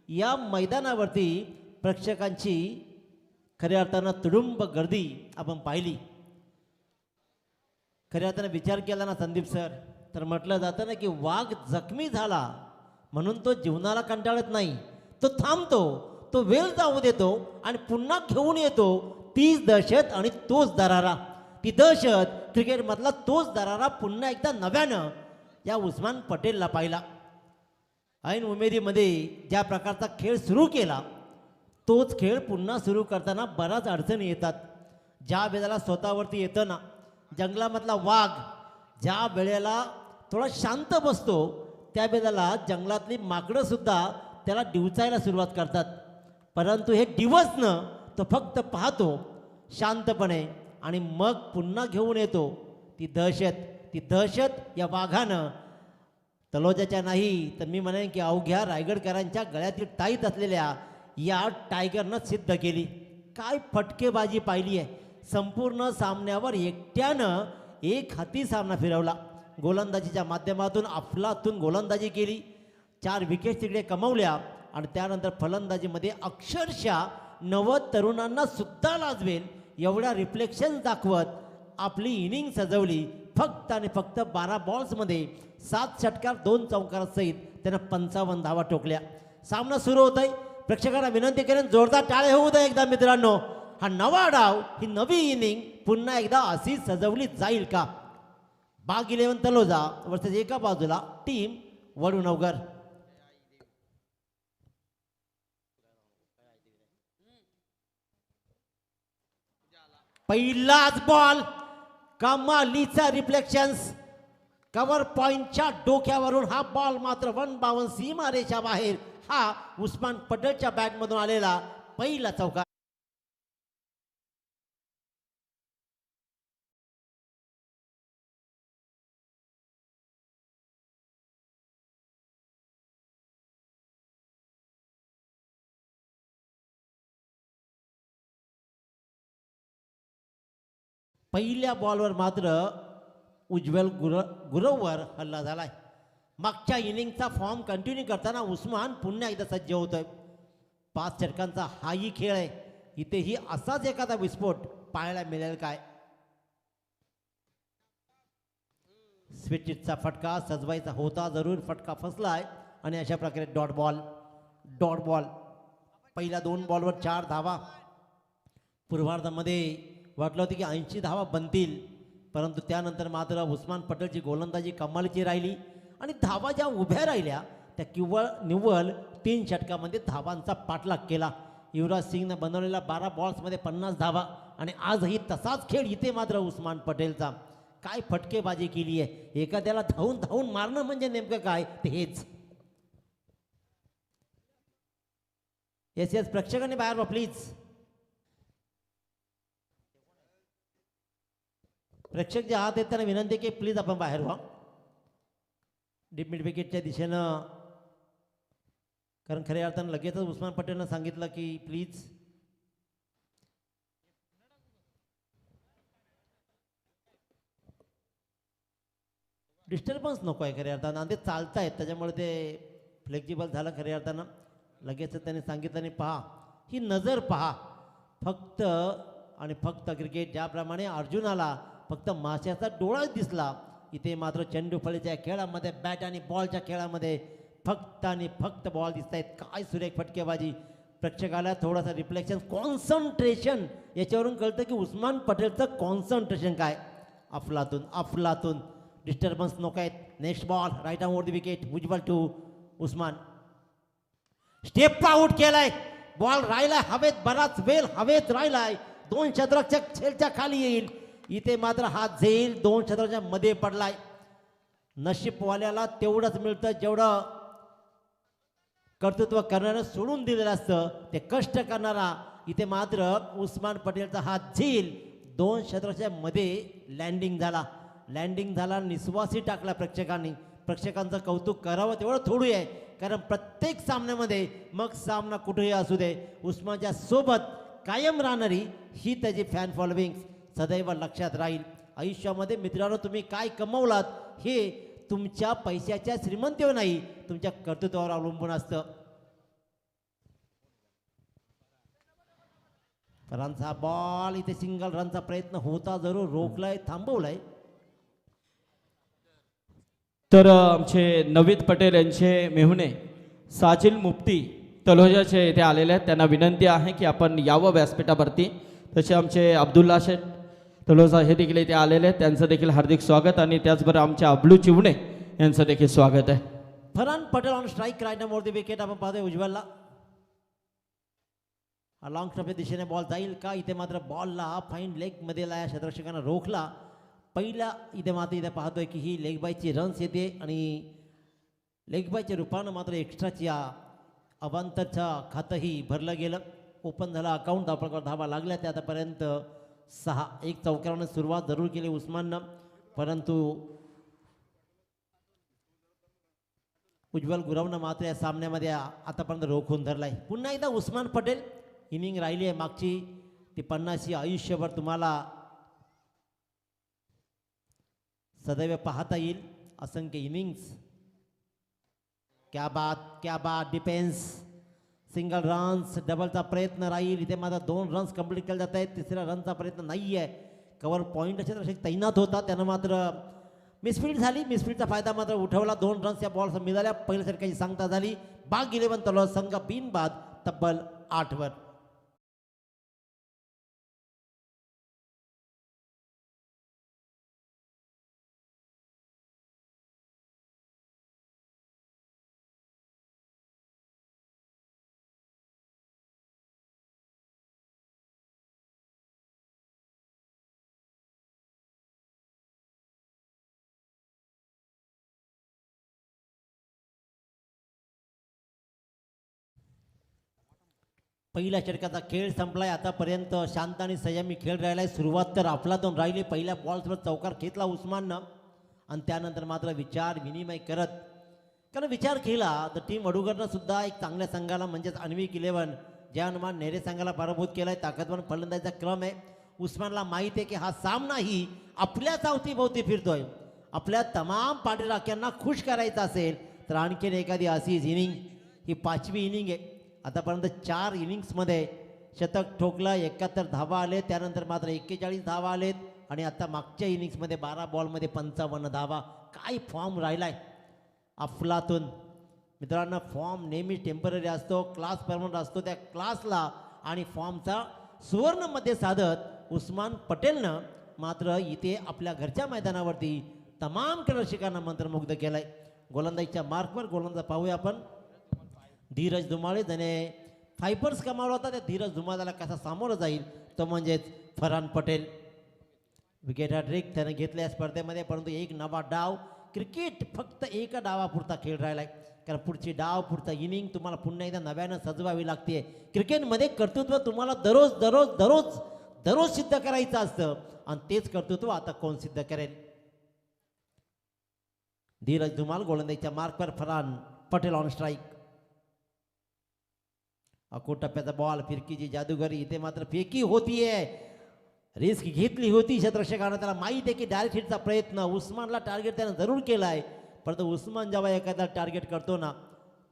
या मैदानावरती प्रेक्षकांची खऱ्या अर्थानं तुडुंब गर्दी आपण पाहिली. खऱ्या अर्थानं विचार केला ना संदीप सर, तर म्हटलं जातं ना की वाघ जखमी झाला म्हणून तो जीवनाला कंटाळत नाही, तो थांबतो, तो वेळ जाऊ देतो आणि पुन्हा घेऊन येतो. तीच दहशत आणि तोच दरारा, ती दहशत क्रिकेटमधला तोच दरारा पुन्हा एकदा नव्यानं या उस्मान पटेलला पाहिला. ऐन उमेदीमध्ये ज्या प्रकारचा खेळ सुरू केला तोच खेळ पुन्हा सुरू करताना बऱ्याच अडचणी येतात. ज्या वेळेला स्वतःवरती येतं ना जंगलामधला वाघ, ज्या वेळेला थोडा शांत बसतो त्यावेळेला जंगलातली माकडंसुद्धा त्याला डिवचायला सुरुवात करतात. परंतु हे डिवचणं तो फक्त पाहतो शांतपणे आणि मग पुन्हा घेऊन येतो. ती दहशत या वाघानं तलोजाच्या नाही तर मी म्हणेन की अवघ्या रायगडकरांच्या गळ्यातील टाईत असलेल्या या टायगरनं सिद्ध केली. काय फटकेबाजी पाहिली आहे. संपूर्ण सामन्यावर एकट्यानं एक हाती सामना फिरवला. गोलंदाजीच्या माध्यमातून अफलातून गोलंदाजी केली, 4 विकेट तिकडे कमवल्या आणि त्यानंतर फलंदाजीमध्ये अक्षरशः 90 तरुणांना सुद्धा लाजवेल एवढ्या रिफ्लेक्शन दाखवत आपली इनिंग सजवली. फक्त आणि फक्त 12 बॉल्समध्ये 7 षटकार 2 चौकारासहित त्यानं 55 धावा ठोकल्या. सामना सुरू होत आहे. प्रेक्षकांना विनंती करेन जोरदार टाळे होऊ दे एकदा मित्रांनो. हा नवा डाव, ही नवी इनिंग पुन्हा एकदा अशी सजवली जाईल का? बाग 11 तलोजा वर्सेस एका बाजूला टीम वडूनवगर. पहिलाच बॉल, कमालीचा रिफ्लेक्शन्स, कव्हर पॉइंटच्या डोक्यावरून हा बॉल मात्र 1 बाउन सीमारेच्या बाहेर. हा उस्मान पटेलच्या बॅटमधून आलेला पहिला चौकार. पहिल्या बॉलवर मात्र उज्ज्वल गुरववर हल्ला झालाय. मागच्या इनिंगचा फॉर्म कंटिन्यू करताना उस्मान पुन्हा एकदा सज्ज होतोय. 5 षटकांचा हाही खेळ आहे. इथेही असाच एखादा विस्फोट पाहायला मिळेल काय? स्विचिटचा फटका सजवायचा होता, जरूर फटका फसलाय आणि अशा प्रकारे डॉट बॉल. पहिल्या 2 बॉलवर 4 धावा. पूर्वार्धामध्ये वाटलं होतं की 80 धावा बनतील, परंतु त्यानंतर मात्र उस्मान पटेलची गोलंदाजी कमालीची राहिली आणि धावा ज्या उभ्या राहिल्या त्या निव्वळ 3 षटकामध्ये धावांचा पाठलाग केला. युवराज सिंगनं बनवलेला 12 बॉल्समध्ये 50 धावा आणि आजही तसाच खेळ इथे मात्र उस्मान पटेलचा. काय फटकेबाजी केली आहे. एखाद्याला धावून मारणं म्हणजे नेमकं काय ते हेच. येस प्रेक्षकांनी बाहेर वा प्लीज. प्रेक्षक जे आहात त्यांना विनंती की प्लीज आपण बाहेर व्हा डीप मिड विकेटच्या दिशेनं. कारण खऱ्या अर्थानं लगेचच उस्मान पटेलनं सांगितलं की प्लीज डिस्टर्बन्स नको आहे. खऱ्या अर्थानं आणि ते चालतायत त्याच्यामुळे ते फ्लेक्झिबल झालं. खऱ्या अर्थानं लगेचच त्यांनी सांगितलं आणि पहा ही नजर पहा. फक्त आणि फक्त क्रिकेट ज्याप्रमाणे अर्जुनाला फक्त माशाचा डोळाच दिसला, इथे मात्र चेंडू फळीच्या खेळामध्ये बॅट आणि बॉलच्या खेळामध्ये फक्त आणि फक्त बॉल दिसत आहेत. काय सुरेख फटकेबाजी. प्रेक्षकाला थोडासा रिफ्लेक्शन कॉन्सन्ट्रेशन याच्यावरून कळतं की उस्मान पटेलचं कॉन्सन्ट्रेशन काय. अफलातून डिस्टर्बन्स नको आहेत. Next ball right out the wicket. Ujjwal to Usman. Step out केलाय. बॉल राहिलाय हवेत, बराच वेळ हवेत राहिलाय. 2 षटकाच्या खेळच्या खाली येईल. इथे मात्र हा झेल 2 षटकाच्या मध्ये पडलाय. नशीबवाल्याला तेवढंच मिळतं जेवढं कर्तृत्व करणारं सोडून दिलेलं असतं. ते कष्ट करणारा इथे मात्र उस्मान पटेलचा हा झेल 2 षटकाच्या मध्ये लँडिंग झाला. निश्वासी टाकला प्रेक्षकांनी. प्रेक्षकांचं कौतुक करावं तेवढं थोडं आहे, कारण प्रत्येक सामन्यामध्ये मग सामना कुठेही असू दे उस्मानच्या सोबत कायम राहणारी ही त्याची फॅन फॉलोविंग सदैव लक्षात राहील. आयुष्यामध्ये मित्रांनो तुम्ही काय कमवलात हे तुमच्या पैशाच्या श्रीमंतीवर नाही, तुमच्या कर्तृत्वावर अवलंबून असतं. रनचा बॉल इथे सिंगल रनचा प्रयत्न होता जरूर रोखलाय थांबवलाय. तर आमचे नवीद पटेल यांचे मेहुणे साजिल मुफ्ती तलोजाचे येथे आलेले आहेत. त्यांना विनंती आहे की आपण यावं व्यासपीठावरती. तसे आमचे अब्दुल्ला शेठ तलोजा हे देखील इथे आलेले आहेत. त्यांचं देखील हार्दिक स्वागत आणि त्याचबरोबर आमचे अब्लू चिवणे यांचं देखील स्वागत आहे. Farhan Patel on strike right number the wicket आपण पाहतोय उज्ज्वलला. लॉंग स्टॉपच्या दिशेने बॉल जाईल का इथे मात्र बॉलला फाईन लेग मध्ये या क्षेत्ररक्षकांना रोखला. पहिला इथे मात्र इथे पाहतोय की ही लेग बायची रन्स येते आणि लेग बायच्या रूपानं मात्र एक्स्ट्राच्या अवांतरच्या खातंही भरलं गेलं. ओपन झालं अकाउंट आपण धावा लागल्या त्या आतापर्यंत 6-1 चौकारानं सुरुवात जरूर केली उस्माननं, परंतु उज्ज्वल गुरवनं मात्र या सामन्यामध्ये आतापर्यंत रोखून धरलाय. पुन्हा एकदा उस्मान पटेल इनिंग राहिली आहे मागची ती 50 आयुष्यभर तुम्हाला सदैव पाहता येईल. असंख्य इनिंग्स. क्या बात डिफेन्स सिंगल रन्स डबलचा प्रयत्न राहील इथे मात्र 2 रन्स कंप्लीट केले जात आहेत. तिसऱ्या रनचा प्रयत्न नाही आहे. कव्हर पॉईंट क्षेत्ररक्षक तैनात होता त्यानं मात्र मिसफील्ड झाली. मिसफील्डचा फायदा मात्र उठवला. 2 रन्स या बॉल मिळाल्या. पहिल्या षटकाची सांगता झाली. बाग 11 तलवार संघ बिनबाद तब्बल 8 वर. पहिल्या षटकाचा खेळ संपलाय. आतापर्यंत शांत आणि संयमी खेळ राहिलाय. सुरुवात तर अफलातून राहिली. पहिल्या बॉलवर चौकार घेतला उस्माननं आणि त्यानंतर मात्र विचार विनिमय करत कारण विचार केला तर टीम वडूगरनं सुद्धा एक चांगल्या संघाला म्हणजेच अन्विक 11 ज्या अनुमान नेरे संघाला पराभूत केलाय. ताकदवान फलंदाजीचा क्रम आहे. उस्मानला माहिती आहे की हा सामनाही आपल्याच अवतीभोवती फिरतोय. आपल्या तमाम पाठीराख्यांना खुश करायचं असेल तर आणखीन एखादी अशीच इनिंग. ही 5वी इनिंग आहे. आतापर्यंत 4 इनिंग्समध्ये शतक ठोकलं. 71 धावा आले. त्यानंतर मात्र 41 धावा आलेत आणि आता मागच्या इनिंग्समध्ये 12 बॉलमध्ये 55 धावा. काय फॉर्म राहिलाय अफलातून. मित्रांनो फॉर्म नेहमी टेम्पररी असतो. क्लास परमनंट असतो. त्या क्लासला आणि फॉर्मचा सुवर्णमध्ये साधत उस्मान पटेलनं मात्र इथे आपल्या घरच्या मैदानावरती तमाम खेळरसिकांना मंत्रमुग्ध केलाय. गोलंदाजीच्या मार्कवर गोलंदाज पाहूया आपण. धीरज धुमाळे ज्याने फायबर्स कमावला होता त्या धीरज धुमाळाला कसा सामोरं जाईल तो म्हणजेच फरहान पटेल. विकेट हॅट्रिक त्याने घेतल्या या स्पर्धेमध्ये, परंतु एक नवा डाव. क्रिकेट फक्त एका डावापुरता खेळ राहिलाय कारण पुढची डाव पुढचा इनिंग तुम्हाला पुन्हा एकदा नव्यानं सजवावी लागते. क्रिकेटमध्ये कर्तृत्व तुम्हाला दररोज दररोज दररोज दररोज सिद्ध करायचं असतं आणि तेच कर्तृत्व आता कोण सिद्ध करेल. धीरज धुमाळ गोलंदाजीच्या मार्कवर फरहान पटेल ऑन स्ट्राईक. अकोट टप्प्याचा बॉल फिरकीची जादूगरी. इथे मात्र फेकी होतीये. रिस्क घेतली होती क्षेत्ररक्षकानं. त्याला माहीत आहे की डायरेक्ट हिटचा प्रयत्न उस्मानला टार्गेट त्यानं जरूर केला आहे, परंतु उस्मान जेव्हा एखादा टार्गेट करतो ना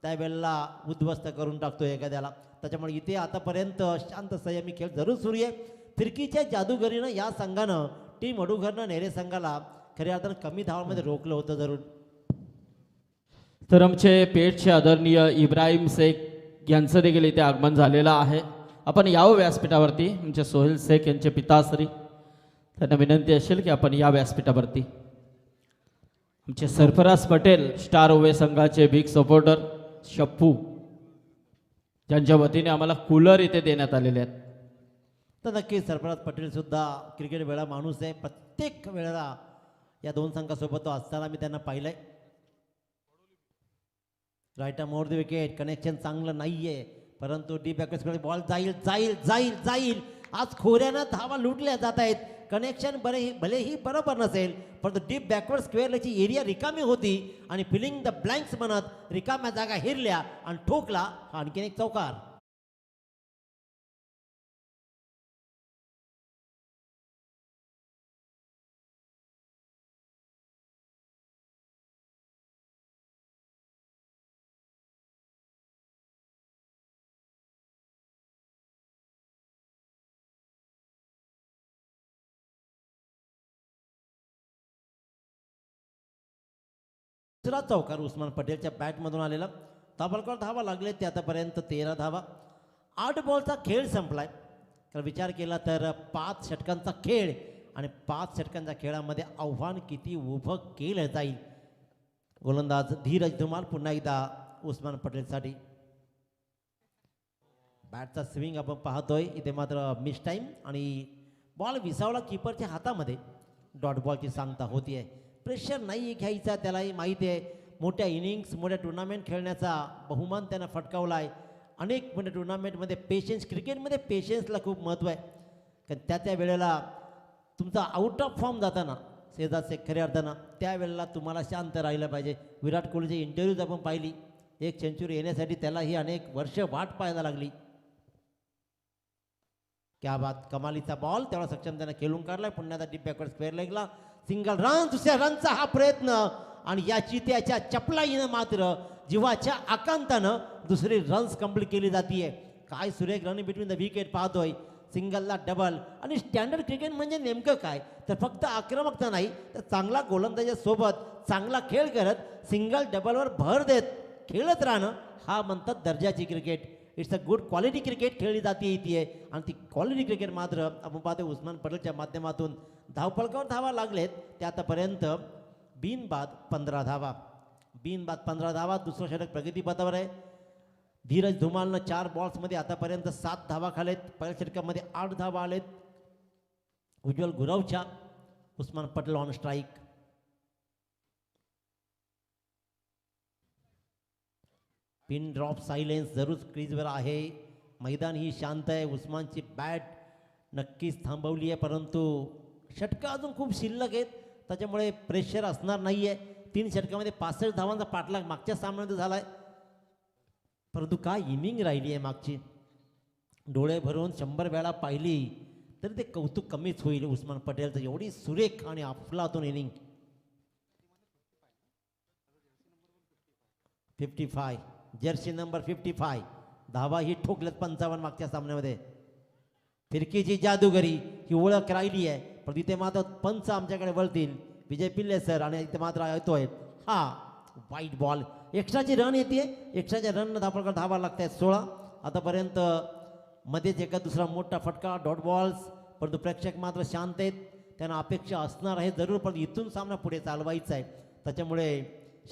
त्यावेळेला उद्ध्वस्त करून टाकतो एखाद्याला. त्याच्यामुळे इथे आतापर्यंत शांत संयमी खेळ जरूर सुरू आहे. फिरकीच्या जादूगरीनं या संघानं टीम वडूगरनं नेरे संघाला खऱ्या अर्थानं कमी धावांमध्ये रोखलं होतं जरूर. तर आमचे पेठचे आदरणीय इब्राहिम शेख यांचं देखील इथे आगमन झालेलं आहे. आपण यावं व्यासपीठावरती. आमचे सोहेल शेख यांचे पिताश्री त्यांना विनंती असेल की आपण या व्यासपीठावरती. आमचे सरफराज पटेल स्टार ओवे संघाचे बिग सपोर्टर शप्पू ज्यांच्या वतीने आम्हाला कूलर इथे देण्यात आलेले आहेत. तर नक्कीच सरफराज पटेल सुद्धा क्रिकेट वेळा माणूस आहे. प्रत्येक वेळेला या 2 संघासोबत तो असताना मी त्यांना पाहिलंय. Right more the wicket. Connection चांगलं नाहीये, परंतु डीप बॅकवर्ड्सकडे बॉल जाईल जाईल जाईल जाईल. आज खोऱ्यानं धावा लुटल्या जात आहेत. कनेक्शन भलेही बरोबर नसेल, परंतु डीप बॅकवर्ड स्क्वेअरची एरिया रिकामी होती आणि फिलिंग द ब्लँक्स म्हणत रिकाम्या जागा हिरल्या आणि ठोकला आणखीन एक चौकार. दुसरा चौकार उस्मान पटेलच्या बॅटमधून आलेला. ताबडतोब धावा लागले ते आतापर्यंत 13 धावा. 8 बॉलचा खेळ संपलाय. तर विचार केला तर 5 षटकांचा खेळ आणि 5 षटकांच्या खेळामध्ये आव्हान किती उभं केलं जाईल. गोलंदाज धीरज धुमाल पुन्हा एकदा उस्मान पटेलसाठी. बॅटचा स्विंग आपण पाहतोय. इथे मात्र मिस टाईम आणि बॉल विसावला कीपरच्या हातामध्ये. डॉट बॉलची सांगता होतीये. प्रेशर नाही घ्यायचा त्यालाही माहिती आहे. मोठ्या इनिंग्स मोठ्या टुर्नामेंट खेळण्याचा बहुमान त्यानं फटकावला आहे. अनेक मोठ्या टुर्नामेंटमध्ये पेशन्स, क्रिकेटमध्ये पेशन्सला खूप महत्त्व आहे. कारण त्या वेळेला तुमचा आउट ऑफ फॉर्म जाताना शेजारचे खऱ्या अर्थानं त्यावेळेला तुम्हाला शांत राहिलं पाहिजे. विराट कोहलीची इंटरव्ह्यूज आपण पाहिली. एक सेंचुरी येण्यासाठी त्यालाही अनेक वर्ष वाट पाहायला लागली. क्या बात, कमालीचा बॉल तेवढा सक्षम त्यानं खेळून काढलाय. पुन्हा डीप बॅकवर्ड स्क्वेअर लेगला सिंगल रन. दुसऱ्या रनचा हा प्रयत्न आणि याची त्याच्या चपलाईनं मात्र जीवाच्या आकांतानं दुसरी रन्स कंप्लीट केली जाते. काय सुरेख रन बिटवीन द विकेट पाहतोय. सिंगलला डबल. आणि स्टँडर्ड क्रिकेट म्हणजे नेमकं काय तर फक्त आक्रमकता नाही तर चांगला गोलंदाजासोबत चांगला खेळ करत सिंगल डबलवर भर देत खेळत राहणं हा म्हणतात दर्जाची cricket. It's a good quality cricket खेळली जाते इथे. आणि ती क्वालिटी क्रिकेट मात्र आपण पाहतो उस्मान पटेलच्या माध्यमातून धावफलकावर धावा लागलेत ते आतापर्यंत बिनबाद 15 धावा. बिनबाद 15 धावा. दुसरं षटक प्रगतीपथावर आहे. धीरज धुमालनं 4 बॉल्समध्ये आतापर्यंत 7 धावा खालेत. पहिल्या षटकामध्ये 8 धावा आलेत. उज्ज्वल गुरवच्या. Usman Patel on strike. Pin drop silence जरूर क्रीजवर आहे. मैदान ही शांत आहे. उस्मानची बॅट नक्कीच थांबवली आहे परंतु षटकं अजून खूप शिल्लक आहेत त्याच्यामुळे प्रेशर असणार नाही आहे. 3 षटकामध्ये 65 धावांचा पाठलाग मागच्या सामन्यामध्ये झाला आहे. परंतु काय इनिंग राहिली आहे मागची. डोळे भरून 100 वेळा पाहिली तरी ते कौतुक कमीच होईल उस्मान पटेलचं. एवढी सुरेख आणि अफलातून इनिंग. 55 जर्सी नंबर 55 धावा ही ठोकल्यात 55 मागच्या सामन्यामध्ये. फिरकीची जादूगरी ही ओळख राहिली आहे. पण इथे मात्र पंच आमच्याकडे वळतील विजय पिल्ले सर आणि इथे मात्र येतोय हा वाईट बॉल. एक्स्ट्राची रन येते. एक्स्ट्राच्या रन धावा लागत आहेत 16. आतापर्यंत मध्येच एका दुसरा मोठा फटका डॉट बॉल्स. परंतु प्रेक्षक मात्र शांत आहेत. त्यांना अपेक्षा असणार आहे जरूर पण इथून सामना पुढे चालवायचा आहे. त्याच्यामुळे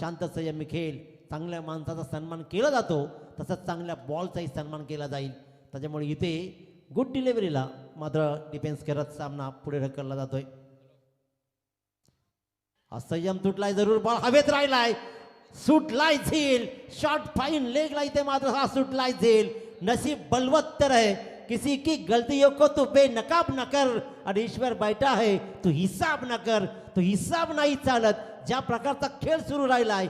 शांत संयमी खेळ. चांगल्या माणसाचा सन्मान केला जातो तसंच चांगल्या बॉलचाही सन्मान केला जाईल. त्याच्यामुळे इथे गुड डिलिव्हरीला मात्र डिफेन्स करत सामना पुढे ढकलला जातोय. संयम तुटलाय जरूर. बॉल हवेत राहिलाय. सुटलाय झेल. शॉर्ट फाईन लेगला इथे मात्र हा सुटलाय झेल. नसीब बलवत्तर है. किसी की गलतियों को तू बेनकाब न कर. और ईश्वर बैठा है तू हिसाब न कर. तो हिसाब नाही चालत. ज्या प्रकारचा खेळ सुरू राहिलाय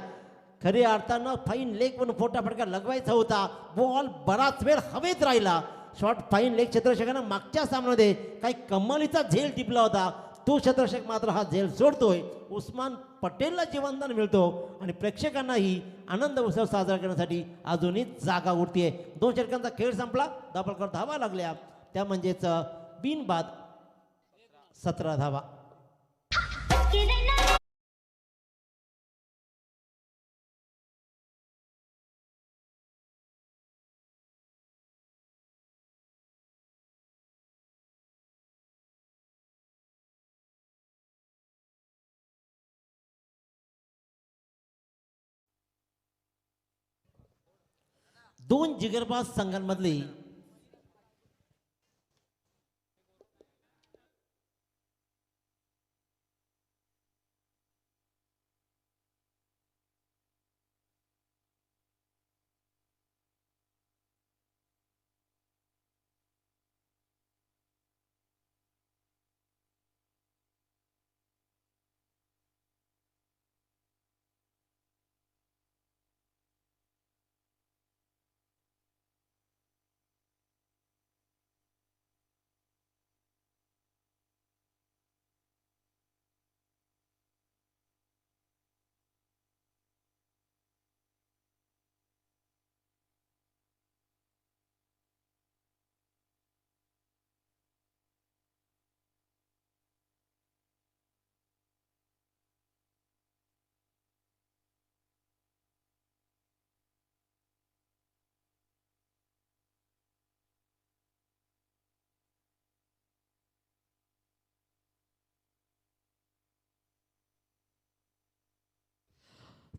खऱ्या अर्थानं फाईन लेग पण फोटा फटका लगवायचा होता. बॉल बराच वेळ हवेत राहिला. शॉर्ट फाईन लेग क्षेत्ररक्षकानं मागच्या सामन्यामध्ये काही कमालीचा झेल टिपला होता. तो क्षेत्ररक्षक मात्र हा झेल सोडतोय. उस्मान पटेलला जीवनदान मिळतो आणि प्रेक्षकांनाही आनंद उत्सव साजरा करण्यासाठी अजूनही जागा उरतीये. 2 षटकांचा खेळ संपला. धावफलकावर धावा लागल्या त्या म्हणजेच बिनबाद 17 धावा. दोन जिगरबाज संघांमधली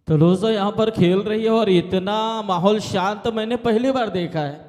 तलोजा यहाँ पर खेल रही है और इतना माहौल शांत मैंने पहली बार देखा है।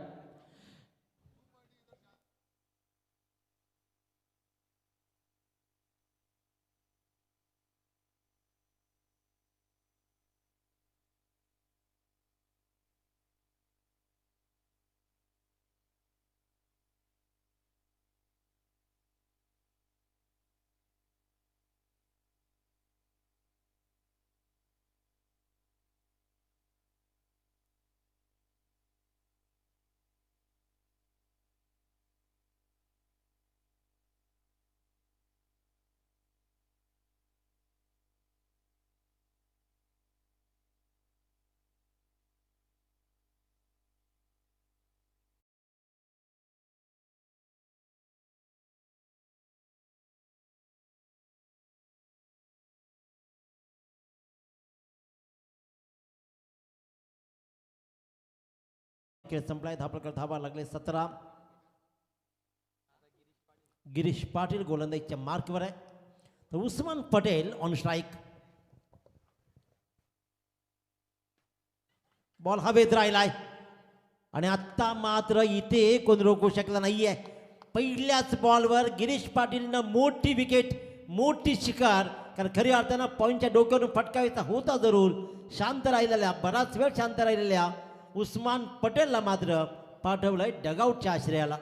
खेळ संपलाय. धापडकर धावा लागले 17. गिरीश पाटील गोलंदाजीच्या मार्कवर आहे. तर Usman Patel on strike. Ball हवेत राहिलाय आणि आत्ता मात्र इथे कोण रोखू शकला नाहीये. पहिल्याच बॉलवर गिरीश पाटीलनं मोठी विकेट, मोठी शिकार. कारण खऱ्या अर्थानं पॉईंटच्या डोक्यावरून फटकावायचा होता जरूर. शांत राहिलेल्या, बराच वेळ शांत राहिलेल्या उस्मान पटेलला मात्र पाठवलंय डगआउटच्या आश्रयाला.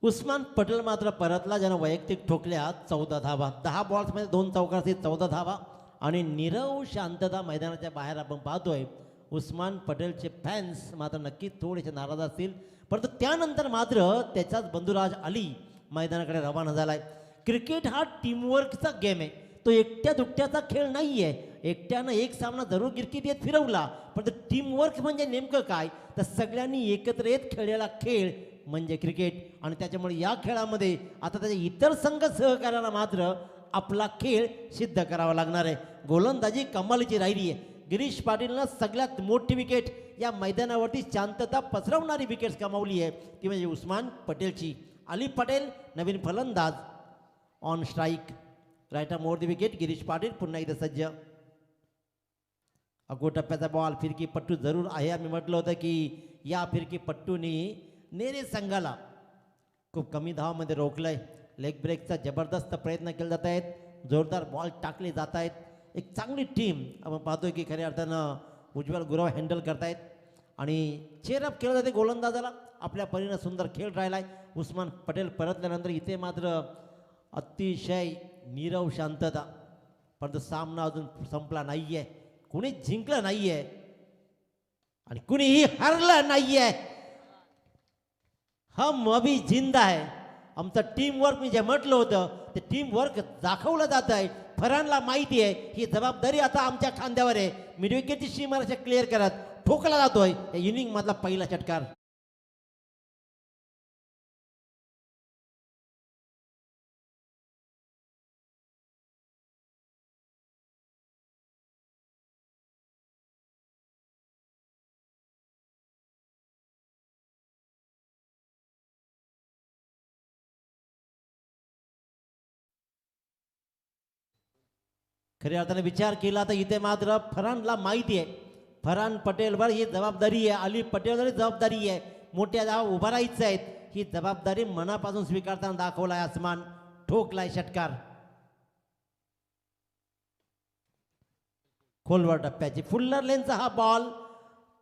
उस्मान पटेल मात्र परतला, ज्यानं वैयक्तिक ठोकल्या 14 धावा. 10 बॉल्समध्ये 2 चौकारचे 14 धावा आणि नीरव शांतता मैदानाच्या बाहेर आपण पाहतोय. उस्मान पटेलचे फॅन्स मात्र नक्कीच थोडेसे नाराज असतील, परंतु त्यानंतर मात्र त्याचाच बंधुराज अली मैदानाकडे रवाना झालाय. क्रिकेट हा टीमवर्कचा गेम आहे. तो एकट्या दुकट्याचा खेळ नाही आहे. एकट्यानं एक सामना जरूर गिरकीत येत फिरवला, पण टीमवर्क म्हणजे नेमकं काय, तर सगळ्यांनी एकत्र येत खेळलेला खेळ म्हणजे क्रिकेट. आणि त्याच्यामुळे या खेळामध्ये आता त्याच्या इतर संघ सहकार्याला मात्र आपला खेळ सिद्ध करावा लागणार आहे. गोलंदाजी कमालीची राहिली आहे. गिरीश पाटीलनं सगळ्यात मोठी विकेट या मैदानावरती शांतता पसरवणारी विकेट्स कमावली आहे, ती म्हणजे उस्मान पटेलची. अली पटेल नवीन फलंदाज on strike. Right more the wicket. Girish Patil पुन्हा इथे सज्ज. अगो टप्प्याचा बॉल. फिरकी पट्टू जरूर आहे. आम्ही म्हटलं होतं की या फिरकी पट्टूनी नेरे संघाला खूप कमी धावामध्ये रोखलंय. लेग ब्रेकचा जबरदस्त प्रयत्न केले जात आहेत. जोरदार बॉल टाकले जात आहेत. एक चांगली टीम आपण पाहतोय की खऱ्या अर्थानं उज्ज्वल गुरव हँडल करतायत आणि चेअरअप केलं जाते गोलंदाजाला. आपल्या परीनं सुंदर खेळ राहिलाय. उस्मान पटेल परतल्यानंतर इथे मात्र अतिशय नीरव शांतता. परंतु सामना अजून संपला नाहीये. कुणीच जिंकलं नाहीये आणि कुणीही हरलं नाहीये. हम अभी जिंदा है. आमचं टीमवर्क मी जे म्हटलं होतं ते टीमवर्क दाखवलं जात आहे. फरानला माहिती आहे ही जबाबदारी आता आमच्या खांद्यावर आहे. मिडविकेटची सीमारेषा क्लिअर करत ठोकला जातोय. या इनिंग मधला पहिला षटकार. खऱ्या अर्थाने विचार केला तर इथे मात्र फरानला माहिती आहे फरान पटेलवर ही जबाबदारी आहे. अली पटेलवर जबाबदारी आहे. मोठ्या धावा उभा राहायचं आहेत. ही जबाबदारी मनापासून स्वीकारताना दाखवलाय. आसमान ठोकलाय षटकार. खोलवर टप्प्याची फुल्लर लेनचा हा बॉल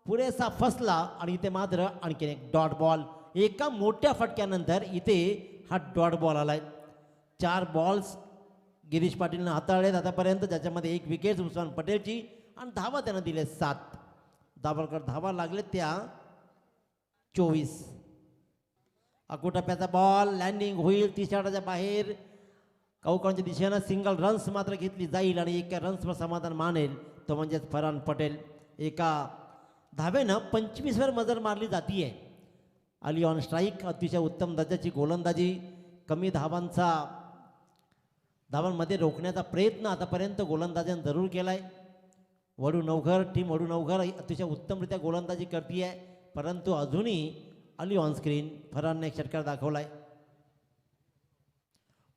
पुरेसा फसला आणि इथे मात्र आणखीन एक डॉट बॉल. एका मोठ्या फटक्यानंतर इथे हा डॉट बॉल आलाय. 4 बॉल्स गिरीश पाटीलनं हाताळलेत आतापर्यंत, ज्याच्यामध्ये 1 विकेट उस्मान पटेलची आणि धावा त्यानं दिले 7. दाभोळकर धावा लागले त्या 24. अकोटप्प्याचा बॉल लँडिंग होईल 30 च्या बाहेर. कौकांच्या दिशेनं सिंगल रन्स मात्र घेतली जाईल आणि एका रन्सवर समाधान मानेल तो म्हणजेच फरान पटेल. एका धावेनं 25वर मजल मारली जातीये. अली ऑन स्ट्राईक, अतिशय उत्तम दर्जाची गोलंदाजी, कमी धावांमध्ये रोखण्याचा प्रयत्न आतापर्यंत गोलंदाजांनी जरूर केलाय. वडू नवघर, टीम वडू नवघर अतिशय उत्तमरित्या गोलंदाजी करते, परंतु अजूनही अली ऑन स्क्रीन फरानने एक षटकार दाखवलाय.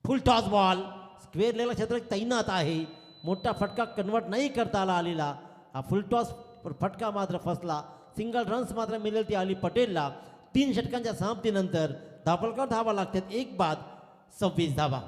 फुल टॉस बॉल स्क्वेअर लेगला क्षेत्र तैनात आहे. मोठा फटका कन्वर्ट नाही करता आला अलीला. हा फुल टॉस फटका मात्र फसला. सिंगल रन्स मात्र मिळेल ती अली पटेलला. 3 षटकांच्या समाप्तीनंतर धापलकर धावा लागतात. 1 बाद 26 धावा.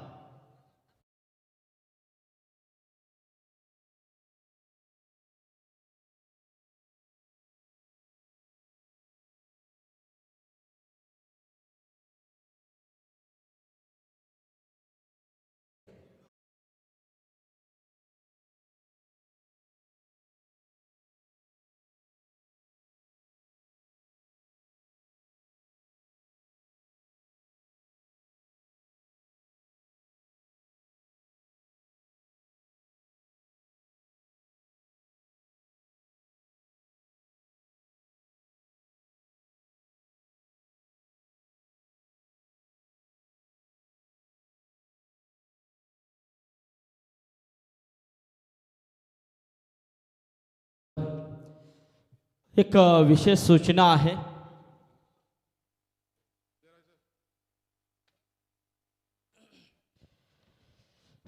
एक विशेष सूचना आहे.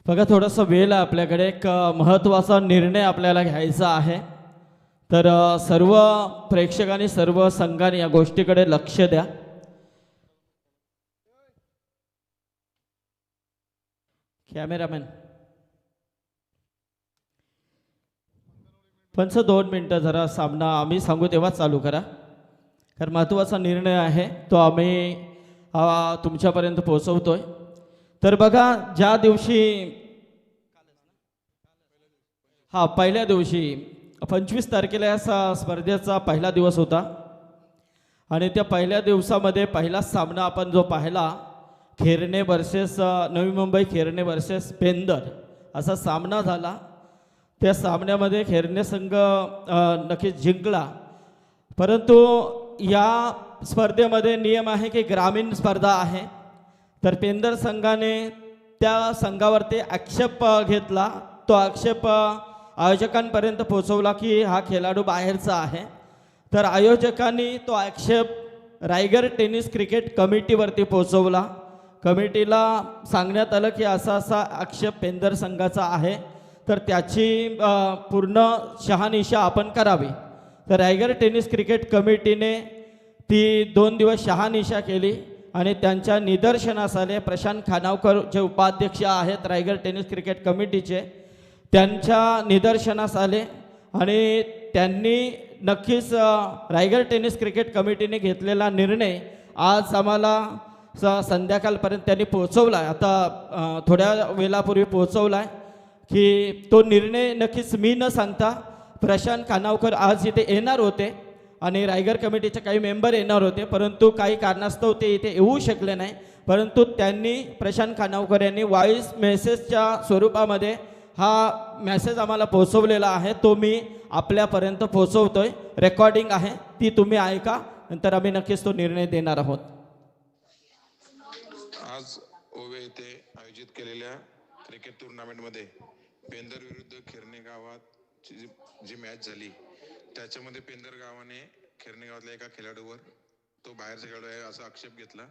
बघा थोडासा वेळ आहे आपल्याकडे. एक महत्त्वाचा निर्णय आपल्याला घ्यायचा आहे. तर सर्व प्रेक्षकांनी सर्व संघाने या गोष्टीकडे लक्ष द्या. कॅमेरामॅन पंच 2 मिनटं जरा सामना आम्ही सांगू तेव्हा चालू करा, कारण महत्त्वाचा निर्णय आहे तो आम्ही तुमच्यापर्यंत पोहोचवतोय. तर बघा ज्या दिवशी पहिल्या दिवशी 25 तारखेला या स्पर्धेचा पहिला दिवस होता आणि त्या पहिल्या दिवसामध्ये पहिला सामना आपण जो पाहिला खेरणे वर्सेस नवी मुंबई, खेरणे वर्सेस पेंदर असा सामना झाला. त्या सामन्यामध्ये खेरणे संघ नक्कीच जिंकला, परंतु या स्पर्धेमध्ये नियम आहे की ग्रामीण स्पर्धा आहे. तर पेंदर संघाने त्या संघावरती आक्षेप घेतला. तो आक्षेप आयोजकांपर्यंत पोहोचवला की हा खेळाडू बाहेरचा आहे. तर आयोजकांनी तो आक्षेप रायगड टेनिस क्रिकेट कमिटीवरती पोहोचवला. कमिटीला सांगण्यात आलं की असा असा आक्षेप पेंदर संघाचा आहे, तर त्याची पूर्ण शहानिशा आपण करावी. तर रायगड टेनिस क्रिकेट कमिटीने ती 2 दिवस शहानिशा केली आणि त्यांच्या निदर्शनास आले. प्रशांत खानावकर जे उपाध्यक्ष आहेत रायगड टेनिस क्रिकेट कमिटीचे, त्यांच्या निदर्शनास आले आणि त्यांनी नक्कीच रायगड टेनिस क्रिकेट कमिटीने घेतलेला निर्णय आज आम्हाला संध्याकाळपर्यंत त्यांनी पोहोचवला आहे. आता थोड्या वेळापूर्वी पोहोचवला आहे की तो निर्णय नक्कीच मी न सांगता प्रशांत खानावकर आज इथे येणार होते आणि रायगड कमिटीचे काही मेंबर येणार होते, परंतु काही कारणास्तव ते इथे येऊ शकले नाही. परंतु त्यांनी प्रशांत खानावकर यांनी व्हॉइस मेसेजच्या स्वरूपामध्ये हा मेसेज आम्हाला पोहोचवलेला आहे. तो मी आपल्यापर्यंत पोहोचवतोय. रेकॉर्डिंग आहे ती तुम्ही ऐका, नंतर आम्ही नक्कीच तो निर्णय देणार आहोत. आज ओवे येथे आयोजित केलेल्या क्रिकेट टुर्नामेंटमध्ये पेंदर विरुद्ध खेरणे गावात जी मॅच झाली त्याच्यामध्ये पेंदर गावाने खेरणे गावातल्या एका खेळाडूवर तो बाहेरचा खेळाडू आहे असा आक्षेप घेतला.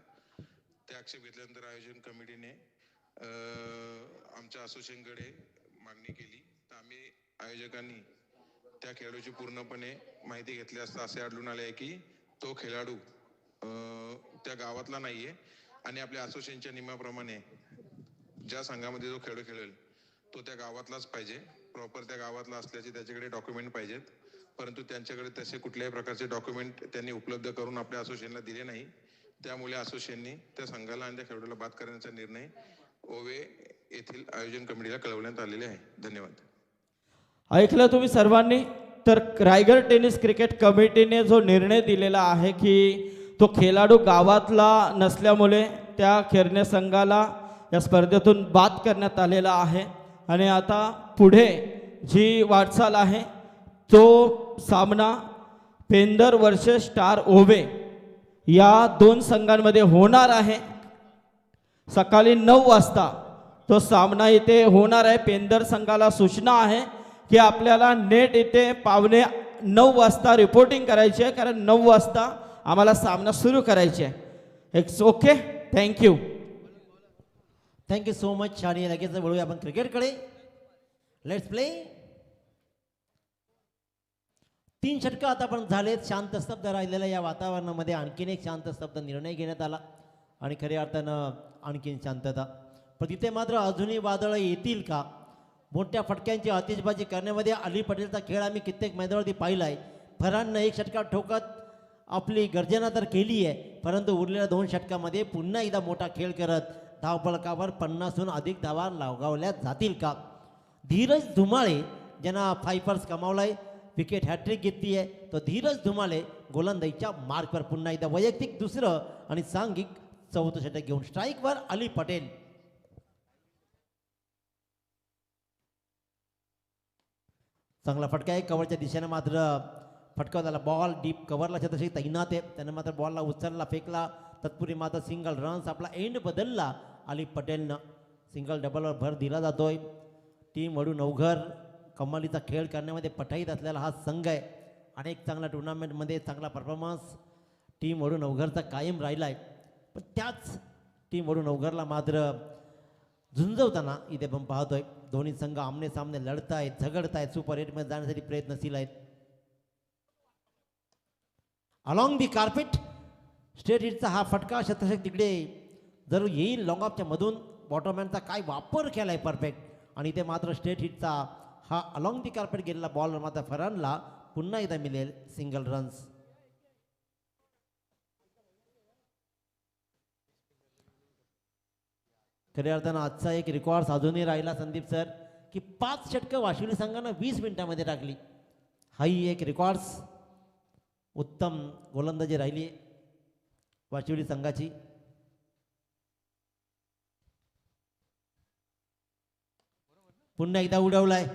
त्या आक्षेप घेतल्यानंतर आयोजन कमिटीने आमच्या असोसिएशनकडे मागणी केली. तर आम्ही आयोजकांनी त्या खेळाडूची पूर्णपणे माहिती घेतली असता असे आढळून आले आहे की तो खेळाडू त्या गावातला नाही आहे आणि आपल्या असोसिएशनच्या नियमाप्रमाणे ज्या संघामध्ये जो खेळाडू खेळेल तो त्या गावातलाच पाहिजे, प्रॉपर त्या गावातला असल्याचे त्याच्याकडे डॉक्युमेंट पाहिजेत. परंतु त्यांच्याकडे तसे कुठल्याही प्रकारचे डॉक्युमेंट त्यांनी उपलब्ध करून आपल्या असोसिएशनला दिले नाही. त्यामुळे असोसिएशनने त्या संघाला आणि त्या खेळाडूला बाद करण्याचा निर्णय ओवे येथील आयोजन कमिटीला कळवण्यात आलेले आहे. धन्यवाद. ऐकलं तुम्ही सर्वांनी. तर रायगड टेनिस क्रिकेट कमिटीने जो निर्णय दिलेला आहे की तो खेळाडू गावातला नसल्यामुळे त्या खेरणे संघाला या स्पर्धेतून बाद करण्यात आलेला आहे. आणि आता पुढे जी वाटचाल आहे तो सामना पेंदर वर्सेस स्टार ओवे या दोन संघांमध्ये होणार आहे. सकाळी 9 वाजता तो सामना इथे होणार आहे. पेंदर संघाला सूचना आहे की आपल्याला नेट इथे 8:45 वाजता रिपोर्टिंग करायची आहे, कारण 9 वाजता आम्हाला सामना सुरू करायचे आहे. It's okay, thank you. Thank you so much. आणि लगेच वळूया आपण क्रिकेटकडे. Let's play. 3 षटकं आता पण झालेत. शांत स्तब्ध राहिलेल्या या वातावरणामध्ये आणखीन एक शांत स्तब्ध निर्णय घेण्यात आला आणि खऱ्या अर्थानं आणखीन शांतता. पण तिथे मात्र अजूनही वादळं येतील का? मोठ्या फटक्यांची आतिषबाजी करण्यामध्ये अली पटेलचा खेळ आम्ही कित्येक मैदानावरती पाहिला आहे. फरहाननं 1 षटका ठोकत आपली गर्जना तर केली आहे, परंतु उरलेल्या 2 षटकामध्ये पुन्हा एकदा मोठा खेळ करत धावफलकावर 50हून अधिक धावा लगावल्या जातील का? धीरज धुमाळे ज्यांना फायफर्स कमावलाय, विकेट हॅट्रिक घेतली आहे, तो धीरज धुमाळे गोलंदाजीच्या मार्कवर पुन्हा एकदा वैयक्तिक दुसरं आणि सांघिक 4थं षटक घेऊन स्ट्राईकवर अली पटेल. चांगला फटका आहे. कव्हरच्या दिशेने मात्र फटका झाला. बॉल डीप कव्हरला छत्रशी तैनात आहे. त्याने मात्र बॉलला उचलला, फेकला. तत्पूर्वी मात्र सिंगल रन्स. आपला एंड बदलला अली पटेलनं. सिंगल डबलवर भर दिला जातोय. टीम वडू नवघर कमालीचा खेळ करण्यामध्ये पठाईत असलेला हा संघ आहे. अनेक चांगल्या टुर्नामेंटमध्ये चांगला परफॉर्मन्स टीम वडू नवघरचा कायम राहिला आहे. पण त्याच टीम वडू नवघरला मात्र झुंजवताना इथे आपण पाहतोय. दोन्ही संघ आमने सामने लढतायत, झगडतायत, सुपर 8मध्ये जाण्यासाठी प्रयत्नशील आहेत. अलॉंग दी कार्पेट स्ट्रेट हिटचा हा फटका शतशक तिकडे जरूर येईल. लॉंग ऑफच्या मधून बॉटमहॅनचा काय वापर केला आहे परफेक्ट. आणि इथे मात्र स्ट्रेट हिटचा हा अलॉंग दी कार्पेट गेलेला बॉल मात्र फरहानला पुन्हा एकदा मिळेल सिंगल रन्स. खऱ्या अर्थानं आजचा एक रेकॉर्ड अजूनही राहिला संदीप सर, की 5 षटकं वाशिवली संघानं 20 मिनिटांमध्ये टाकली. हाही एक रेकॉर्ड्स उत्तम गोलंदाजी राहिली वाशिवली संघाची. पुन्हा एकदा उडवलाय.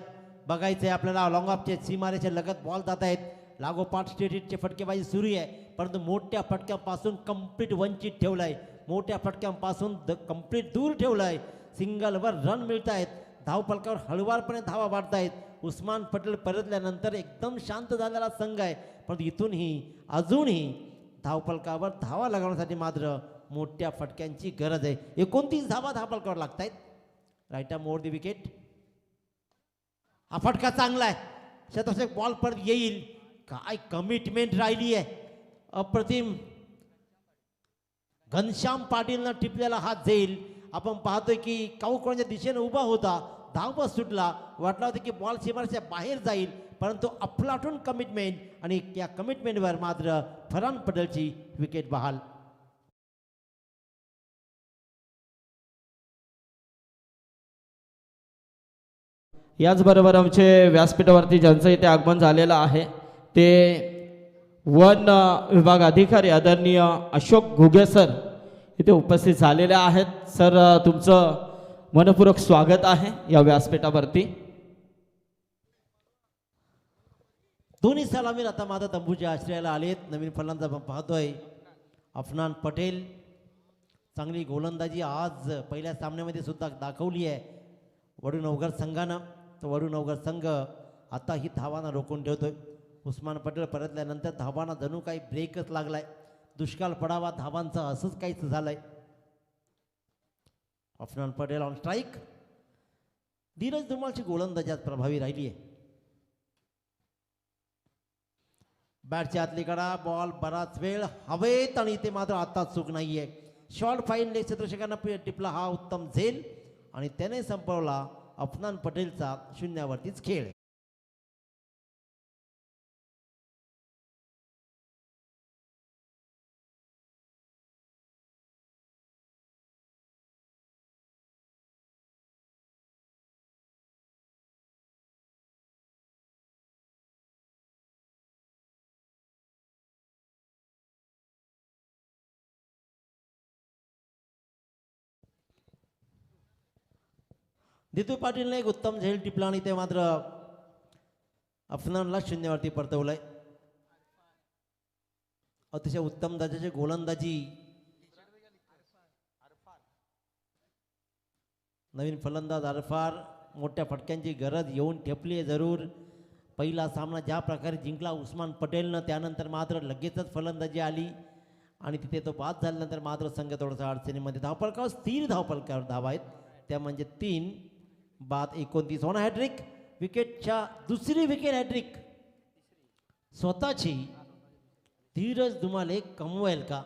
बघायचंय आपल्याला. लॉंग ऑफचे सीमारेच्या लगत बॉल जात आहेत. लागोपाठ स्ट्रेट हिटचे फटकेबाजी सुरू आहे, परंतु मोठ्या फटक्यापासून कंप्लीट वंचित ठेवलाय. मोठ्या फटक्यांपासून कंप्लीट दूर ठेवलाय. सिंगलवर रन मिळत आहेत. धावफलकावर हळुवारपणे धावा वाढत आहेत. उस्मान पटेल परतल्यानंतर एकदम शांत झालेला संघ आहे, परंतु इथूनही अजूनही धावफलकावर धावा लागवण्यासाठी मात्र मोठ्या फटक्यांची गरज आहे. 29 धावा धावफलकावर लागत आहेत. Right arm over the wicket. हा फटका चांगला आहे. शतक बॉल परत येईल. काय कमिटमेंट राहिली आहे, अप्रतिम. घनश्याम पाटीलनं टिपलेला हात जाईल. आपण पाहतोय की काऊकोणाच्या दिशेने उभा होता, धावपळ सुटला. वाटलं होतं की बॉल सीमारेच्या बाहेर जाईल, परंतु अफलाटून कमिटमेंट आणि या कमिटमेंटवर मात्र फरहान पटेलची विकेट बहाल. याचबरोबर आमचे व्यासपीठावरती ज्यांचं इथे आगमन झालेलं आहे ते वन विभाग अधिकारी आदरणीय अशोक घुगे सर इथे उपस्थित झालेले आहेत. सर, तुमचं मनपूर्वक स्वागत आहे या व्यासपीठावरती. दोन्ही सलामीर आता मात्र तंबूच्या आश्रयाला आलेत. नवीन फलंदाज आपण पाहतोय अफनान पटेल. चांगली गोलंदाजी आज पहिल्या सामन्यामध्ये सुद्धा दाखवली आहे वडू नवघर संघानं. तर वडू नवघर संघ आता ही धावांना रोखून ठेवतोय. उस्मान पटेल परतल्यानंतर धावांना जणू काही ब्रेकच लागलाय. दुष्काळ पडावा धावांचा असंच काहीच झालंय. Afnan Patel on strike. धीरज धुमाळची गोलंदाजी आज प्रभावी राहिली आहे. बॅटच्या आतली कडा, बॉल बराच वेळ हवेत आणि इथे मात्र आता चूक नाहीये. शॉर्ट फाईन लेग क्षेत्ररक्षकांना टिपला हा उत्तम झेल आणि त्याने संपवला अफनान पटेलचा 0वरतीच खेळ. दितू पाटीलने एक उत्तम झेल टिपला आणि ते मात्र अफनानला 0वरती परतवलंय. अतिशय उत्तम दर्जाची गोलंदाजी. नवीन फलंदाज अरफार, मोठ्या फटक्यांची गरज येऊन ठेपली आहे जरूर. पहिला सामना ज्या प्रकारे जिंकला उस्मान पटेलनं, त्यानंतर मात्र लगेचच फलंदाजी आली आणि तिथे तो बाद झाल्यानंतर मात्र संघ थोडासा अडचणीमध्ये. धावफलकावर स्थिर धावफलकावर धावा आहेत, त्या म्हणजे 3 बाद 29 होणार. हॅट्रिक, विकेटच्या दुसरी विकेट हॅट्रिक स्वतःची. धीरज धुमाले कमवेल का?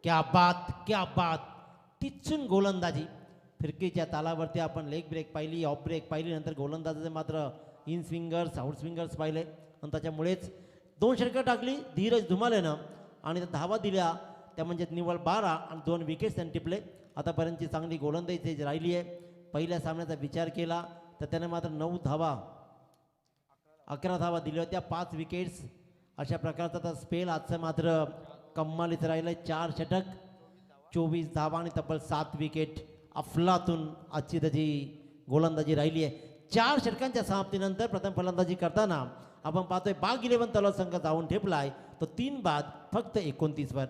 क्या बात, क्या बात. टिचून गोलंदाजी. फिरकीच्या तालावरती आपण लेग ब्रेक पाहिली, ऑफ ब्रेक पाहिली, नंतर गोलंदाजाचे मात्र इन स्विंगर्स, आउट स्विंगर्स पाहिले आणि त्याच्यामुळेच 2 षटकं टाकली धीरज धुमालेनं आणि त्या धावा दिल्या, त्या म्हणजे निव्वळ 12 आणि 2 विकेट्स त्यांनी टिपले. आतापर्यंतची चांगली गोलंदाजी राहिली आहे. पहिल्या सामन्याचा विचार केला तर त्याने मात्र 9 धावा 11 धावा दिल्या होत्या, 5 विकेट्स. अशा प्रकारचा स्पेल आजचं मात्र कम्मालीत राहिलं. 4 षटक 24 धावा आणि तब्बल 7 विकेट. अफलातून आजची त्याची गोलंदाजी राहिली आहे. 4 षटकांच्या समाप्तीनंतर प्रथम फलंदाजी करताना आपण पाहतोय बाग 11 तलाव संघ जाऊन ठेपलाय तो 3 बाद फक्त 29 वर.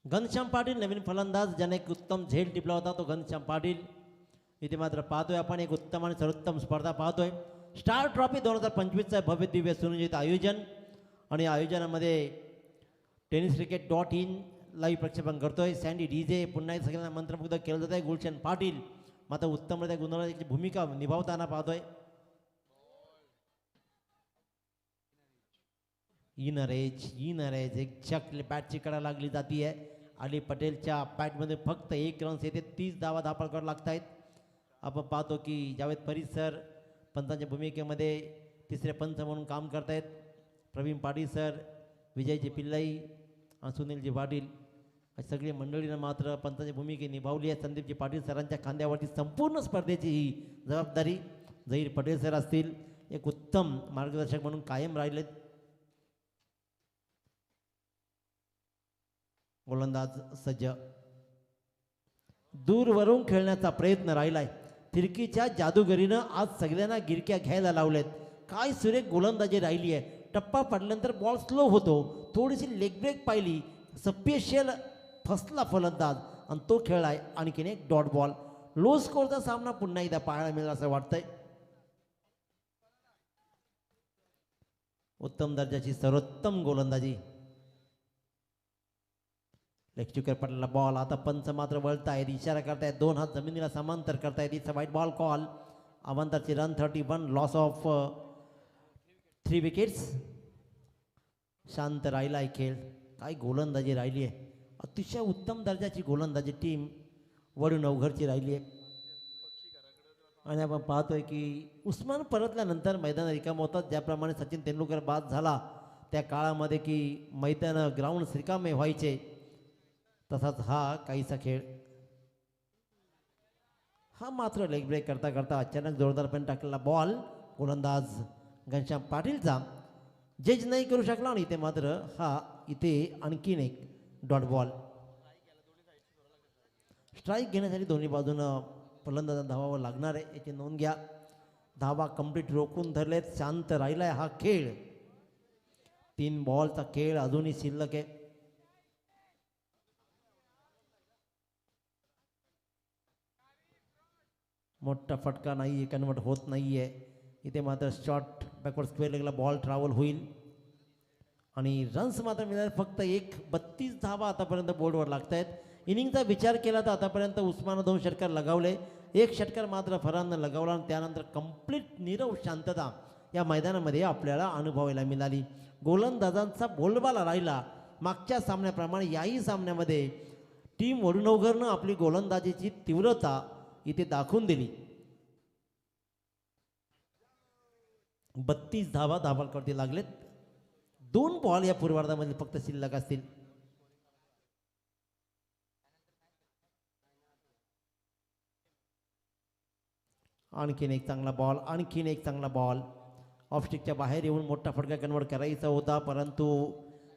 घनश्याम पाटील नवीन फलंदाज, ज्याने एक उत्तम झेल टिपला होता तो घनश्याम पाटील. इथे मात्र पाहतोय आपण एक उत्तम आणि सर्वोत्तम स्पर्धा पाहतोय. स्टार ट्रॉफी 2025चं भव्य दिव्य सुनियोजित आयोजन आणि आयोजनामध्ये tenniscricket.in लाईव्ह प्रक्षेपण करतोय. सँडी डीजे पुन्हा सगळ्यांना मंत्रमुग्ध केलं जात आहे. गुलशन पाटील मात्र उत्तमरित्या गुणवत्तेची भूमिका निभावताना पाहतोय. इनर एज एक चक बॅटची कडा लागली जाते. अली पटेलच्या बॅटमध्ये फक्त 1 रन्स येते. 30 धावा धापळ करावं लागत आहेत. आपण पाहतो की जावेद परिसर पंचांच्या भूमिकेमध्ये तिसरे पंच म्हणून काम करतायत. प्रवीण पाटील सर, विजयजी पिल्लाई आणि सुनीलजी पाटील अशी सगळी मंडळीनं मात्र पंचांची भूमिका निभावली आहे. संदीपजी पाटील सरांच्या खांद्यावरती संपूर्ण स्पर्धेची ही जबाबदारी. झहीर पटेल सर असतील, एक उत्तम मार्गदर्शक म्हणून कायम राहिलेत. गोलंदाज सज्ज. दूरवरून खेळण्याचा प्रयत्न राहिलाय. फिरकीच्या जादूगरीनं आज सगळ्यांना गिरक्या घ्यायला लावलेत. काय सुरेख गोलंदाजी राहिली आहे. टप्पा पडल्यानंतर बॉल स्लो होतो, थोडीशी लेग ब्रेक पाहिली, स्पेशल फसला फलंदाज आणि तो खेळलाय आणखीन एक डॉट बॉल. लो स्कोरचा सामना पुन्हा एकदा पाहायला मिळेल असं वाटतंय. उत्तम दर्जाची सर्वोत्तम गोलंदाजी. लेगचुकर पडलेला बॉल. आता पंच मात्र वळतायत, इशारा करतायत, 2 हात जमिनीला समांतर करतायत. It's a wide ball call. अवांतरची रन 31, लॉस ऑफ 3 विकेट्स. शांत राहिलाय खेळ. काय गोलंदाजी राहिली आहे. अतिशय उत्तम दर्जाची गोलंदाजी टीम वडून अवघडची राहिली आहे. आणि आपण पाहतोय की उस्मान परतल्यानंतर मैदान रिकाम होतात. ज्याप्रमाणे सचिन तेंडुलकर बाद झाला त्या काळामध्ये की मैदान ग्राउंड रिकामे व्हायचे, तसाच हा काहीसा खेळ. हा मात्र लेग ब्रेक करता करता अचानक जोरदारपणे टाकलेला बॉल गोलंदाज घनश्याम पाटीलचा जज नाही करू शकला आणि इथे मात्र इथे आणखीन एक डॉट बॉल. स्ट्राईक घेण्यासाठी दोन्ही बाजूनं फलंदाजांना धावावं लागणार आहे, याची नोंद घ्या. धावा कंप्लीट रोखून धरलेत. शांत राहिलाय हा खेळ. 3 बॉलचा खेळ अजूनही शिल्लक आहे. मोठा फटका नाही, कन्वर्ट होत नाहीये. इथे मात्र शॉर्ट बॅकवर्ड स्क्वेअर लेगला बॉल ट्रॅव्हल होईल आणि रन्स मात्र मिळाले फक्त 32 धावा आतापर्यंत बोर्डवर लागत आहेत. इनिंगचा विचार केला तर आतापर्यंत उस्मानं 2 षटकार लगावले. एक षटकार मात्र फरांना लगावला आणि त्यानंतर कंप्लीट नीरव शांतता या मैदानामध्ये आपल्याला अनुभवायला मिळाली. गोलंदाजांचा बोलबाला राहिला. मागच्या सामन्याप्रमाणे याही सामन्यामध्ये टीम वडुनवघरनं आपली गोलंदाजीची तीव्रता इथे दाखवून दिली. 32 धावा धाबांवरती लागलेत. 2 बॉल या पूर्वार्धामध्ये फक्त शिल्लक असतील. आणखीन एक चांगला बॉल ऑफस्टिकच्या बाहेर येऊन मोठा फटका कन्वर्ट करायचा होता, परंतु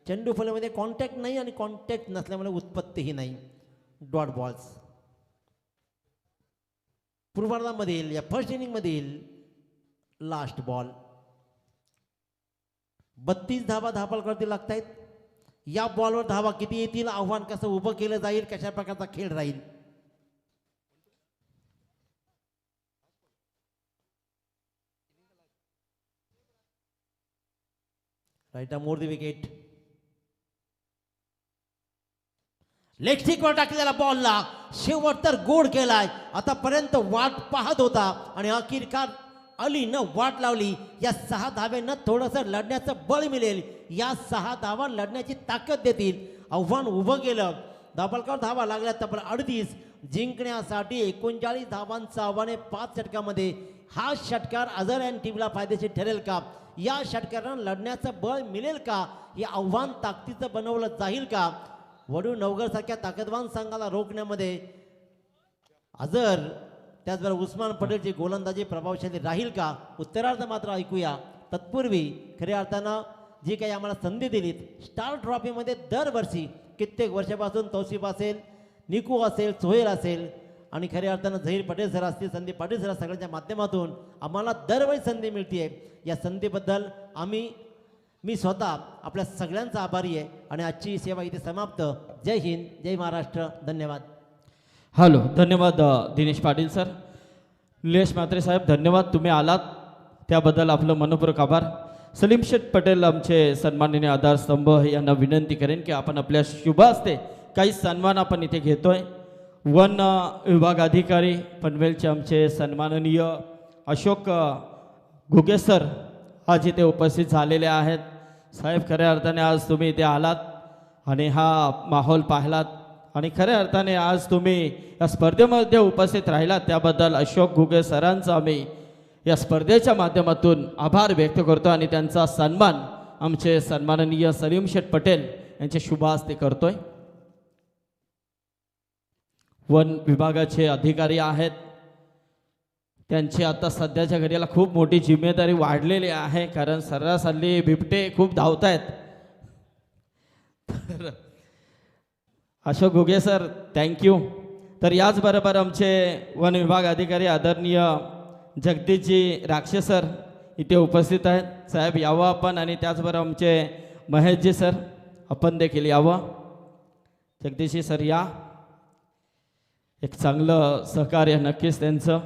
चेंडू फलमध्ये कॉन्टॅक्ट नाही आणि कॉन्टॅक्ट नसल्यामुळे उत्पत्तीही नाही. Dot balls. पूर्वार्धामधील या फर्स्ट इनिंगमधील लास्ट बॉल. 32 धावा धापालवरती लागत आहेत. या बॉलवर धावा किती येतील, आव्हान कसं उभं केलं जाईल, कशा प्रकारचा खेळ राहील. Right more the wicket. Leg स्टिकवर टाकलेला बॉलला शेवट तर गोड केलाय. आतापर्यंत वाट पाहत होता आणि अखेरकार अलीनं वाट लावली. या 6 धाब्यांना थोडंसं लढण्याचं बळ मिळेल. या 6 धावा लढण्याची ताकद देतील. आव्हान उभं केलं. धाबालकर धावा लागल्या तब्बल 38. जिंकण्यासाठी 39 धावांचं आव्हान आहे 5 षटकामध्ये. हा षटकार अझर अँड टीमला फायदेशीर ठरेल का? या षटकारांना लढण्याचं बळ मिळेल का? हे आव्हान ताकदीचं बनवलं जाईल का? वडुनवघरसारख्या ताकदवान संघाला रोखण्यामध्ये अझर त्याचबरोबर उस्मान पटेलची गोलंदाजी प्रभावशाली राहील का? उत्तरार्ध मात्र ऐकूया. तत्पूर्वी खऱ्या अर्थानं जी काही आम्हाला संधी दिलीत, स्टार ट्रॉफीमध्ये दरवर्षी कित्येक वर्षापासून तौसिफ असेल, निकू असेल, सोहेल असेल आणि खऱ्या अर्थानं झहीर पटेल सर असतील, संदीप पाटील सर, सगळ्यांच्या माध्यमातून आम्हाला दरवेळी संधी मिळते. या संधीबद्दल मी स्वतः आपल्या सगळ्यांचा आभारी आहे आणि आजची सेवा इथे समाप्त. जय हिंद, जय महाराष्ट्र, धन्यवाद. हॅलो, धन्यवाद दिनेश पाटील सर. निलेश म्हात्रे साहेब, धन्यवाद, तुम्ही आलात त्याबद्दल आपलं मनपूर्वक आभार. सलीम शेठ पटेल आमचे सन्माननीय आधारस्तंभ यांना विनंती करेन की आपण आपल्या शुभ हस्ते काही सन्मान आपण इथे घेतोय. वन विभाग अधिकारी पनवेलचे आमचे सन्माननीय अशोक घुगे सर आज इथे उपस्थित झालेले आहेत. साहेब, खऱ्या अर्थाने आज तुम्ही इथे आलात आणि हा माहोल पाहिलात आणि खऱ्या अर्थाने आज तुम्ही या स्पर्धेमध्ये उपस्थित राहिलात त्याबद्दल अशोक घुगे सरांचा आम्ही या स्पर्धेच्या माध्यमातून आभार व्यक्त करतो आणि त्यांचा सन्मान आमचे सन्माननीय सलीम शेठ पटेल यांचे शुभ हस्ते करतोय. वन विभागाचे अधिकारी आहेत, त्यांची आता सध्याच्या घडीला खूप मोठी जिम्मेदारी वाढलेली आहे, कारण सर्रास हल्ली बिबटे खूप धावत आहेत. तर अशोक घुगे सर, थँक्यू. तर याचबरोबर आमचे वन विभाग अधिकारी आदरणीय जगदीशजी राक्षे सर इथे उपस्थित आहेत. साहेब यावं आपण आणि त्याचबरोबर आमचे महेशजी सर आपण देखील यावं. जगदीशजी सर या. एक चांगलं सहकार्य नक्कीच त्यांचं.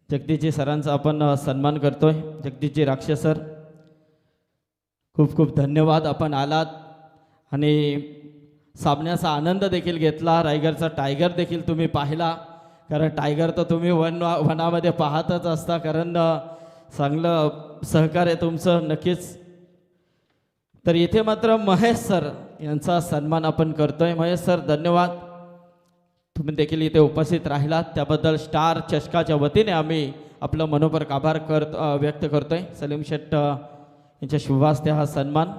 जगदीशजी सरांचा आपण सन्मान करतोय. जगदीशजी राक्षे सर, खूप खूप धन्यवाद, आपण आलात आणि सामन्याचा आनंद देखील घेतला. रायगडचा टायगर देखील तुम्ही पाहिला, कारण टायगर तर तुम्ही वनामध्ये पाहतच असता, कारण चांगलं सहकार्य तुमचं नक्कीच. तर इथे मात्र महेश सर यांचा सन्मान आपण करतोय. महेश सर, धन्यवाद, तुम्ही देखील इथे उपस्थित राहिलात त्याबद्दल स्टार चषकाच्या वतीने आम्ही आपलं मनोपूर्वक आभार व्यक्त करतोय. सलीम शेठ यांच्या शुभ हस्ते हा सन्मान.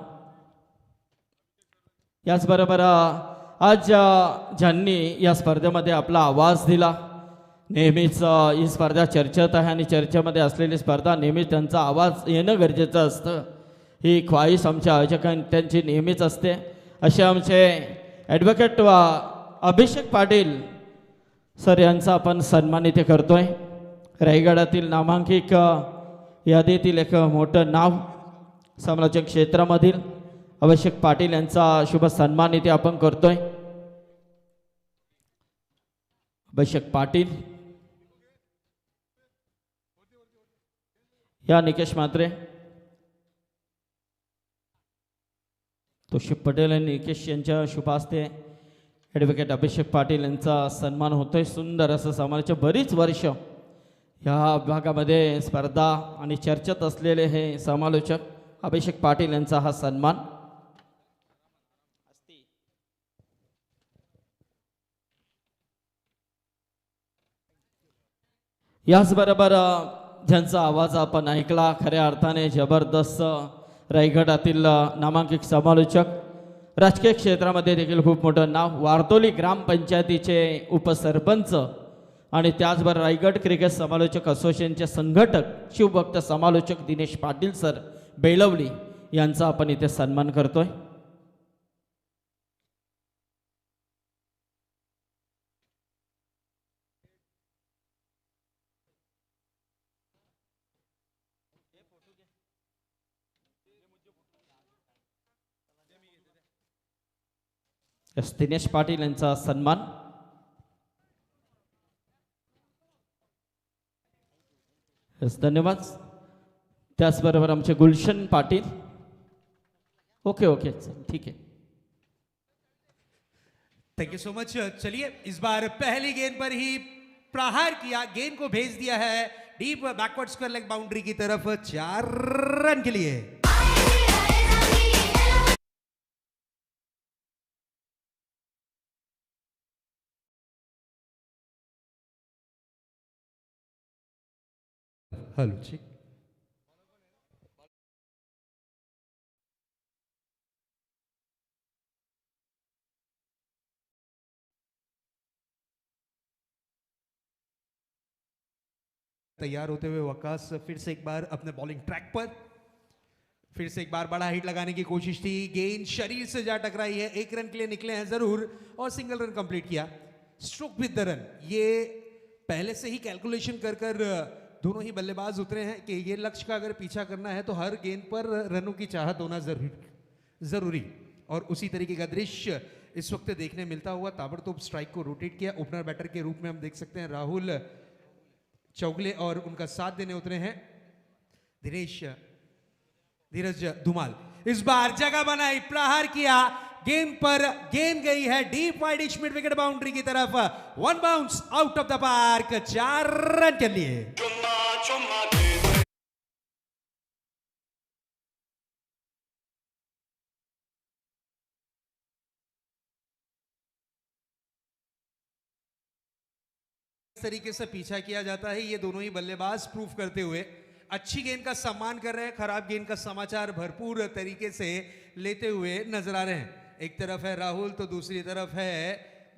याचबरोबर आज ज्यांनी या स्पर्धेमध्ये आपला आवाज दिला, नेहमीच ही स्पर्धा चर्चेत आहे आणि चर्चेमध्ये असलेली स्पर्धा नेहमीच त्यांचा आवाज येणं गरजेचं असतं, ही ख्वाहिश आमच्या आयोजकांची नेहमीच असते. असे आमचे ॲडव्होकेट अभिषेक पाटील सर यांचा आपण सन्मान इथे करतोय. रायगडातील नामांकित यादीतील एक मोठं नाव समालोचक क्षेत्रामधील अभिषेक पाटील यांचा शुभ सन्मान इथे आपण करतोय. अभिषेक पाटील या. निकेश म्हात्रे, तोशिफ पटेल आणि निकेश यांच्या शुभ हस्ते ॲडव्होकेट अभिषेक पाटील यांचा सन्मान होतोय. सुंदर असं समालोचक, बरीच वर्ष ह्या भागामध्ये स्पर्धा आणि चर्चेत असलेले हे समालोचक अभिषेक पाटील यांचा हा सन्मान. याचबरोबर ज्यांचा आवाज आपण ऐकला, खऱ्या अर्थाने जबरदस्त रायगडातील नामांकित समालोचक, राजकीय क्षेत्रामध्ये देखील खूप मोठं नाव, वारतोली ग्रामपंचायतीचे उपसरपंच आणि त्याचबरोबर रायगड क्रिकेट समालोचक असोसिएशनचे संघटक, शिवभक्त समालोचक दिनेश पाटील सर बेळवली यांचा आपण इथे सन्मान करतोय. एस दिनेश पाटील यांचा सन्मान. एस धन्यवाद. त्याचबरोबर आमचे गुलशन पाटील. ओके ओके ठीक है. Thank you so much. चलिए, इस बार पहली गेंद पर ही प्रहार किया, गेंद को भेज दिया है deep backward square leg boundary की तरफ 4 रन के लिए. हेलो ठीक. तैयार होते हुए वकास फिर से एक बार अपने बॉलिंग ट्रैक पर, फिर से एक बार बड़ा हिट लगाने की कोशिश थी, गेंद शरीर से जा टकराई है, 1 रन के लिए निकले हैं जरूर और सिंगल रन कंप्लीट किया. स्ट्रोक विद द रन, ये पहले से ही कैलकुलेशन कर कर दोनों ही बल्लेबाज उतरे हैं कि ये लक्ष्य का अगर पीछा करना है तो हर गेंद पर रनों की चाहत होना जरूरी. और उसी तरीके का दृश्य इस वक्त देखने मिलता हुआ. ताबड़तोड़ स्ट्राइक को रोटेट किया. ओपनर बैटर के रूप में हम देख सकते हैं राहुल चौगले और उनका साथ देने उतरे हैं धीरज धुमाल. इस बार जगह बनाई, प्रहार किया, गेंद पर गेंद गई है deep wide mid wicket boundary की तरफ. 1 bounce out of the park, 4 run के लिए. इस तरीके से पीछा किया जाता है, ये दोनों ही बल्लेबाज प्रूफ करते हुए अच्छी गेंद का सम्मान कर रहे हैं, खराब गेंद का समाचार भरपूर तरीके से लेते हुए नजर आ रहे हैं. एक तरफ है राहुल तो दूसरी तरफ है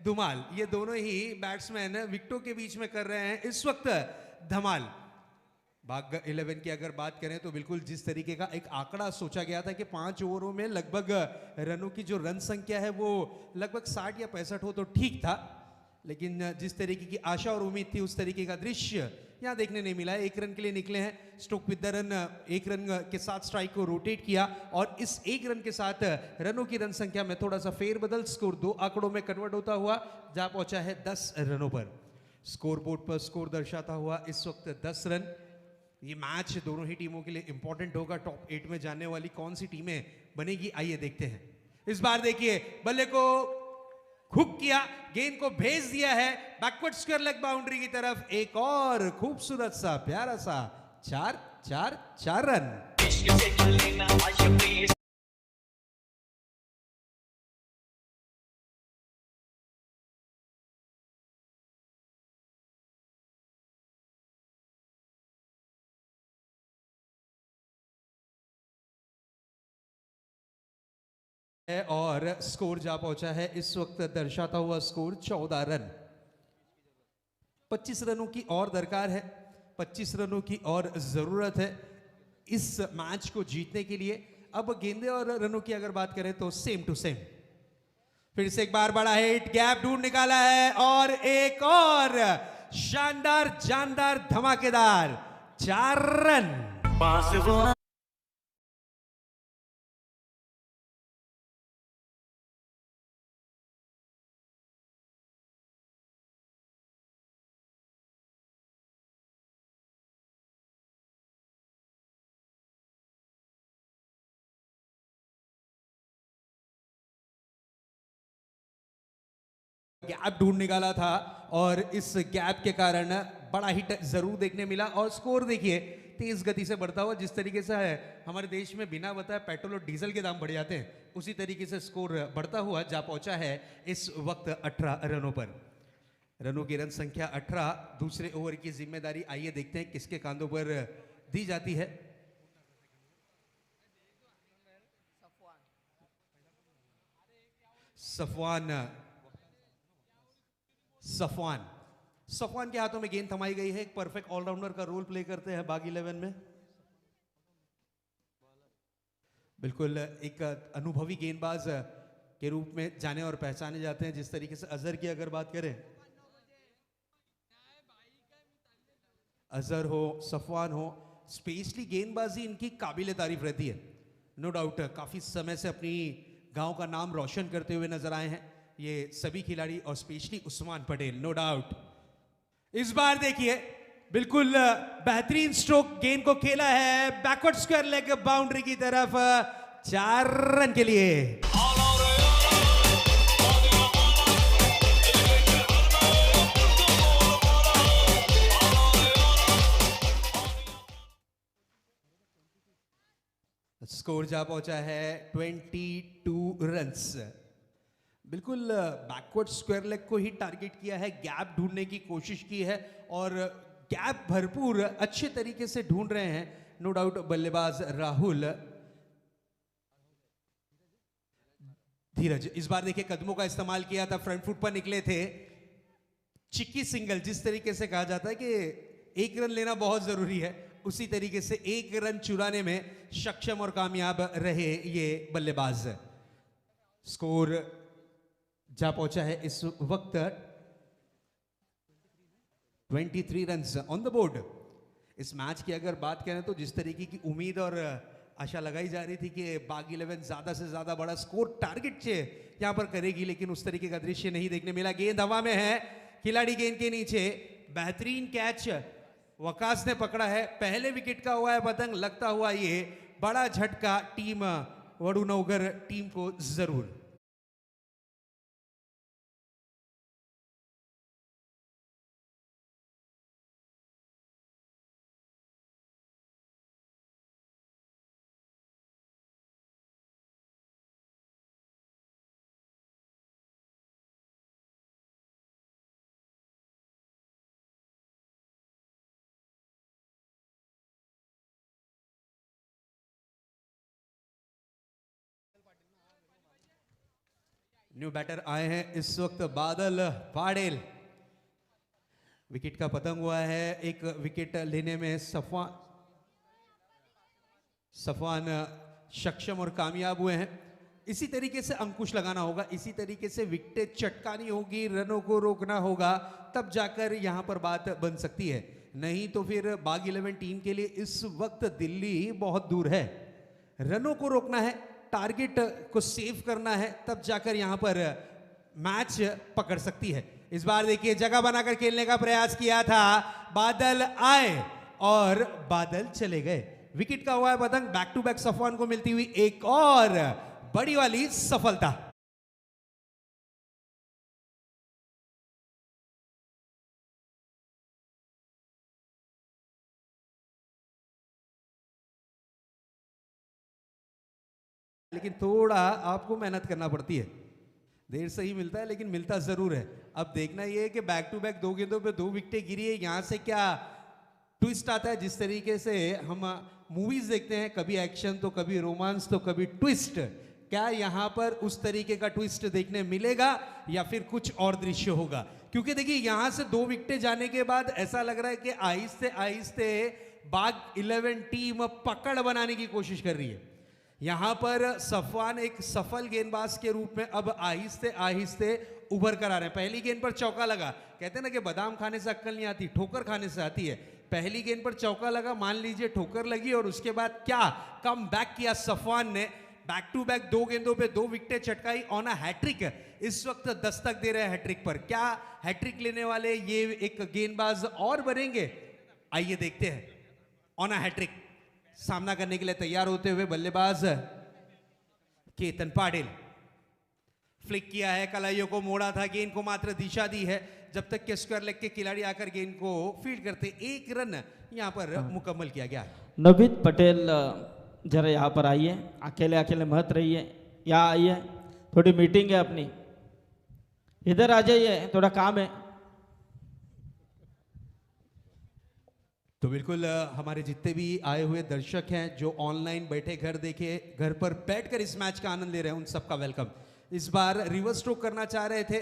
धुमाल. ये दोनों ही बैट्समैन विकेटों के बीच में कर रहे हैं इस वक्त धमाल. भाग 11 की अगर बात करें तो बिल्कुल जिस तरीके का एक आंकड़ा सोचा गया था कि 5 ओवरों में लगभग रनों की जो रन संख्या है वो लगभग 60 या 65 हो तो ठीक था, लेकिन जिस तरीके की आशा और उम्मीद थी उस तरीके का दृश्य यहां देखने नहीं मिला है. 1 रन के लिए निकले हैं. Stroke with the run, 1 run के साथ स्ट्राइक को रोटेट किया और इस 1 रन के साथ रनों की रन संख्या में थोड़ा सा फेरबदल, स्कोर 2 आंकड़ों में कन्वर्ट होता हुआ जहां पहुंचा है 10 रनों पर. स्कोर बोर्ड पर स्कोर दर्शाता हुआ इस वक्त 10 रन. ये मैच दोनों ही टीमों के लिए इंपॉर्टेंट होगा. टॉप 8 में जाने वाली कौन सी टीमें बनेगी, आइए देखते हैं. इस बार देखिए, बल्ले को हुक किया, गेंद को भेज दिया है बैकवर्ड स्क्वायर लेग बाउंड्री की तरफ. एक और खूबसूरत सा प्यारा सा 4 रन. और स्कोर जा पहुंचा है इस वक्त दर्शाता हुआ स्कोर 14 रन. 25 रनों की और दरकार है, 25 रनों की और जरूरत है इस मैच को जीतने के लिए. अब गेंदे और रनों की अगर बात करें तो सेम टू सेम. फिर से एक बार बड़ा हिट, गैप ढूंढ निकाला है और एक और शानदार जानदार धमाकेदार 4 रन. गैप ढूंढ निकाला था और इस गैप के कारण बड़ा हिट जरूर देखने मिला और स्कोर देखिए तेज गति से बढ़ता हुआ। जिस तरीके से है हमारे देश में बिना बताए पेट्रोल और डीजल के दाम बढ़ जाते हैं, उसी तरीके से स्कोर बढ़ता हुआ जा पहुंचा है इस वक्त 18 रनों पर। रनों की रन संख्या 18। दूसरे ओवर की जिम्मेदारी आइए देखते हैं किसके कांधों पर दी जाती है। सफवान के हाथों में गेंद थमाई गई है। एक परफेक्ट ऑलराउंडर का रोल प्ले करते हैं बाग 11 में। बिल्कुल एक अनुभवी गेंदबाज के रूप में जाने और पहचाने जाते हैं। जिस तरीके से अजहर की अगर बात करें, अजहर हो सफवान हो, स्पेशली गेंदबाजी इनकी काबिले तारीफ रहती है। नो डाउट काफी समय से अपनी गांव का नाम रोशन करते हुए नजर आए हैं ये सभी खिलाड़ी और specially Usman Patel. No doubt इस बार देखिए बिल्कुल बेहतरीन स्ट्रोक गेंद को खेला है बैकवर्ड स्क्वायर लेग बाउंड्री की तरफ 4 रन के लिए। स्कोर जा पहुंचा है 22 रन्स। बिल्कुल बैकवर्ड स्क्वायर लेग को ही टारगेट किया है, गैप ढूंढने की कोशिश की है और गैप भरपूर अच्छे तरीके से ढूंढ रहे हैं नो डाउट बल्लेबाज राहुल। धीरज इस बार देखिए कदमों का इस्तेमाल किया था, फ्रंट फुट पर निकले थे। चिक्की सिंगल जिस तरीके से कहा जाता है कि 1 रन लेना बहुत जरूरी है, उसी तरीके से 1 रन चुराने में सक्षम और कामयाब रहे ये बल्लेबाज। स्कोर जा पहुंचा है इस वक्त 23 runs on the board. Is match की अगर बात करें तो जिस तरीके की उम्मीद और आशा लगाई जा रही थी कि बाग 11 ज्यादा से ज्यादा बड़ा स्कोर टारगेट से यहां पर करेगी, लेकिन उस तरीके का दृश्य नहीं देखने मिला। गेंद हवा में है, खिलाड़ी गेंद के नीचे, बेहतरीन कैच वकास ने पकड़ा है। पहले विकेट का हुआ है पतंग, लगता हुआ ये बड़ा झटका टीम वडुनगर टीम को जरूर। न्यू बैटर आए हैं इस वक्त बादल पाडेल। विकेट का पतंग हुआ है, एक विकेट लेने में सफवान सक्षम और कामयाब हुए हैं। इसी तरीके से अंकुश लगाना होगा, इसी तरीके से विकेट चटकानी होगी, रनों को रोकना होगा, तब जाकर यहां पर बात बन सकती है। नहीं तो फिर बाग 11 टीम के लिए इस वक्त दिल्ली बहुत दूर है। रनों को रोकना है, टारगेट को सेव करना है, तब जाकर यहां पर मैच पकड़ सकती है। इस बार देखिए जगह बनाकर खेलने का प्रयास किया था, बादल आए और बादल चले गए। विकेट का हुआ है पतंग, बैक टू बैक सफवान को मिलती हुई एक और बड़ी वाली सफलता। लेकिन थोड़ा आपको मेहनत करना पड़ती है, देर से ही मिलता है लेकिन मिलता जरूर है। अब देखना यह है कि बैक टू बैक 2 गेंदों पे 2 विकेटें गिरी है, यहां से क्या ट्विस्ट आता है। जिस तरीके से हम मूवीज देखते हैं, कभी एक्शन तो कभी रोमांस तो कभी ट्विस्ट, क्या यहां पर उस तरीके का ट्विस्ट देखने मिलेगा या फिर कुछ और दृश्य होगा? क्योंकि देखिए यहां से 2 विकेटें जाने के बाद ऐसा लग रहा है कि आहिस्ते आहिस्ते बाग 11 टीम पकड़ बनाने की कोशिश कर रही है। यहां पर सफवान एक सफल गेंदबाज के रूप में अब आहिस्ते आहिस्ते उभर कर आ रहे हैं। पहली गेंद पर चौका लगा, कहते हैं ना कि बादाम खाने से अक्ल नहीं आती, ठोकर खाने से आती है। पहली गेंद पर चौका लगा, मान लीजिए ठोकर लगी, और उसके बाद क्या कम बैक किया सफवान ने। बैक टू बैक 2 गेंदों पे 2 विकेटें चटकाई ऑन अ हैट्रिक। इस वक्त दस्तक दे रहे हैं हैट्रिक पर। क्या हैट्रिक लेने वाले ये एक गेंदबाज और बनेंगे? आइए देखते हैं। ऑन अ हैट्रिक सामना करने के लिए तैयार होते हुए बल्लेबाज केतन पाटिल। फ्लिक किया है, कलाइयों को मोड़ा था, गेंद को मात्र दिशा दी है। जब तक के स्क्वायर लेग के खिलाड़ी आकर गेंद को फील्ड करते, 1 रन यहाँ पर मुकम्मल किया गया। नवनीत पटेल जरा यहाँ पर आइए, अकेले अकेले मत रहिए, यहाँ आइए, थोड़ी मीटिंग है अपनी, इधर आ जाइए, थोड़ा काम है। तो बिल्कुल हमारे जितने भी आए हुए दर्शक हैं जो ऑनलाइन बैठे घर पर बैठकर इस मैच का आनंद ले रहे हैं, उन सबका वेलकम। इस बार रिवर्स स्ट्रोक करना चाह रहे थे,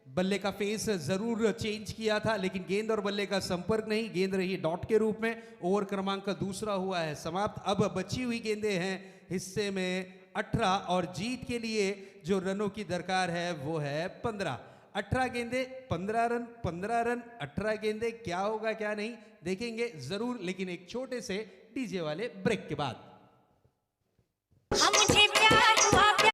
बल्ले का फेस जरूर चेंज किया था, लेकिन गेंद और बल्ले का संपर्क नहीं, गेंद रही डॉट के रूप में। ओवर क्रमांक दूसरा हुआ है समाप्त। अब बची हुई गेंदें हैं हिस्से में 18 और जीत के लिए जो रनों की दरकार है वो है 15। 18 गेंदे 15 रन, 15 रन 18 गेंदे, क्या होगा क्या नहीं देखेंगे जरूर, लेकिन एक छोटे से डीजे वाले ब्रेक के बाद। मुझे प्यार हुआ प्यार।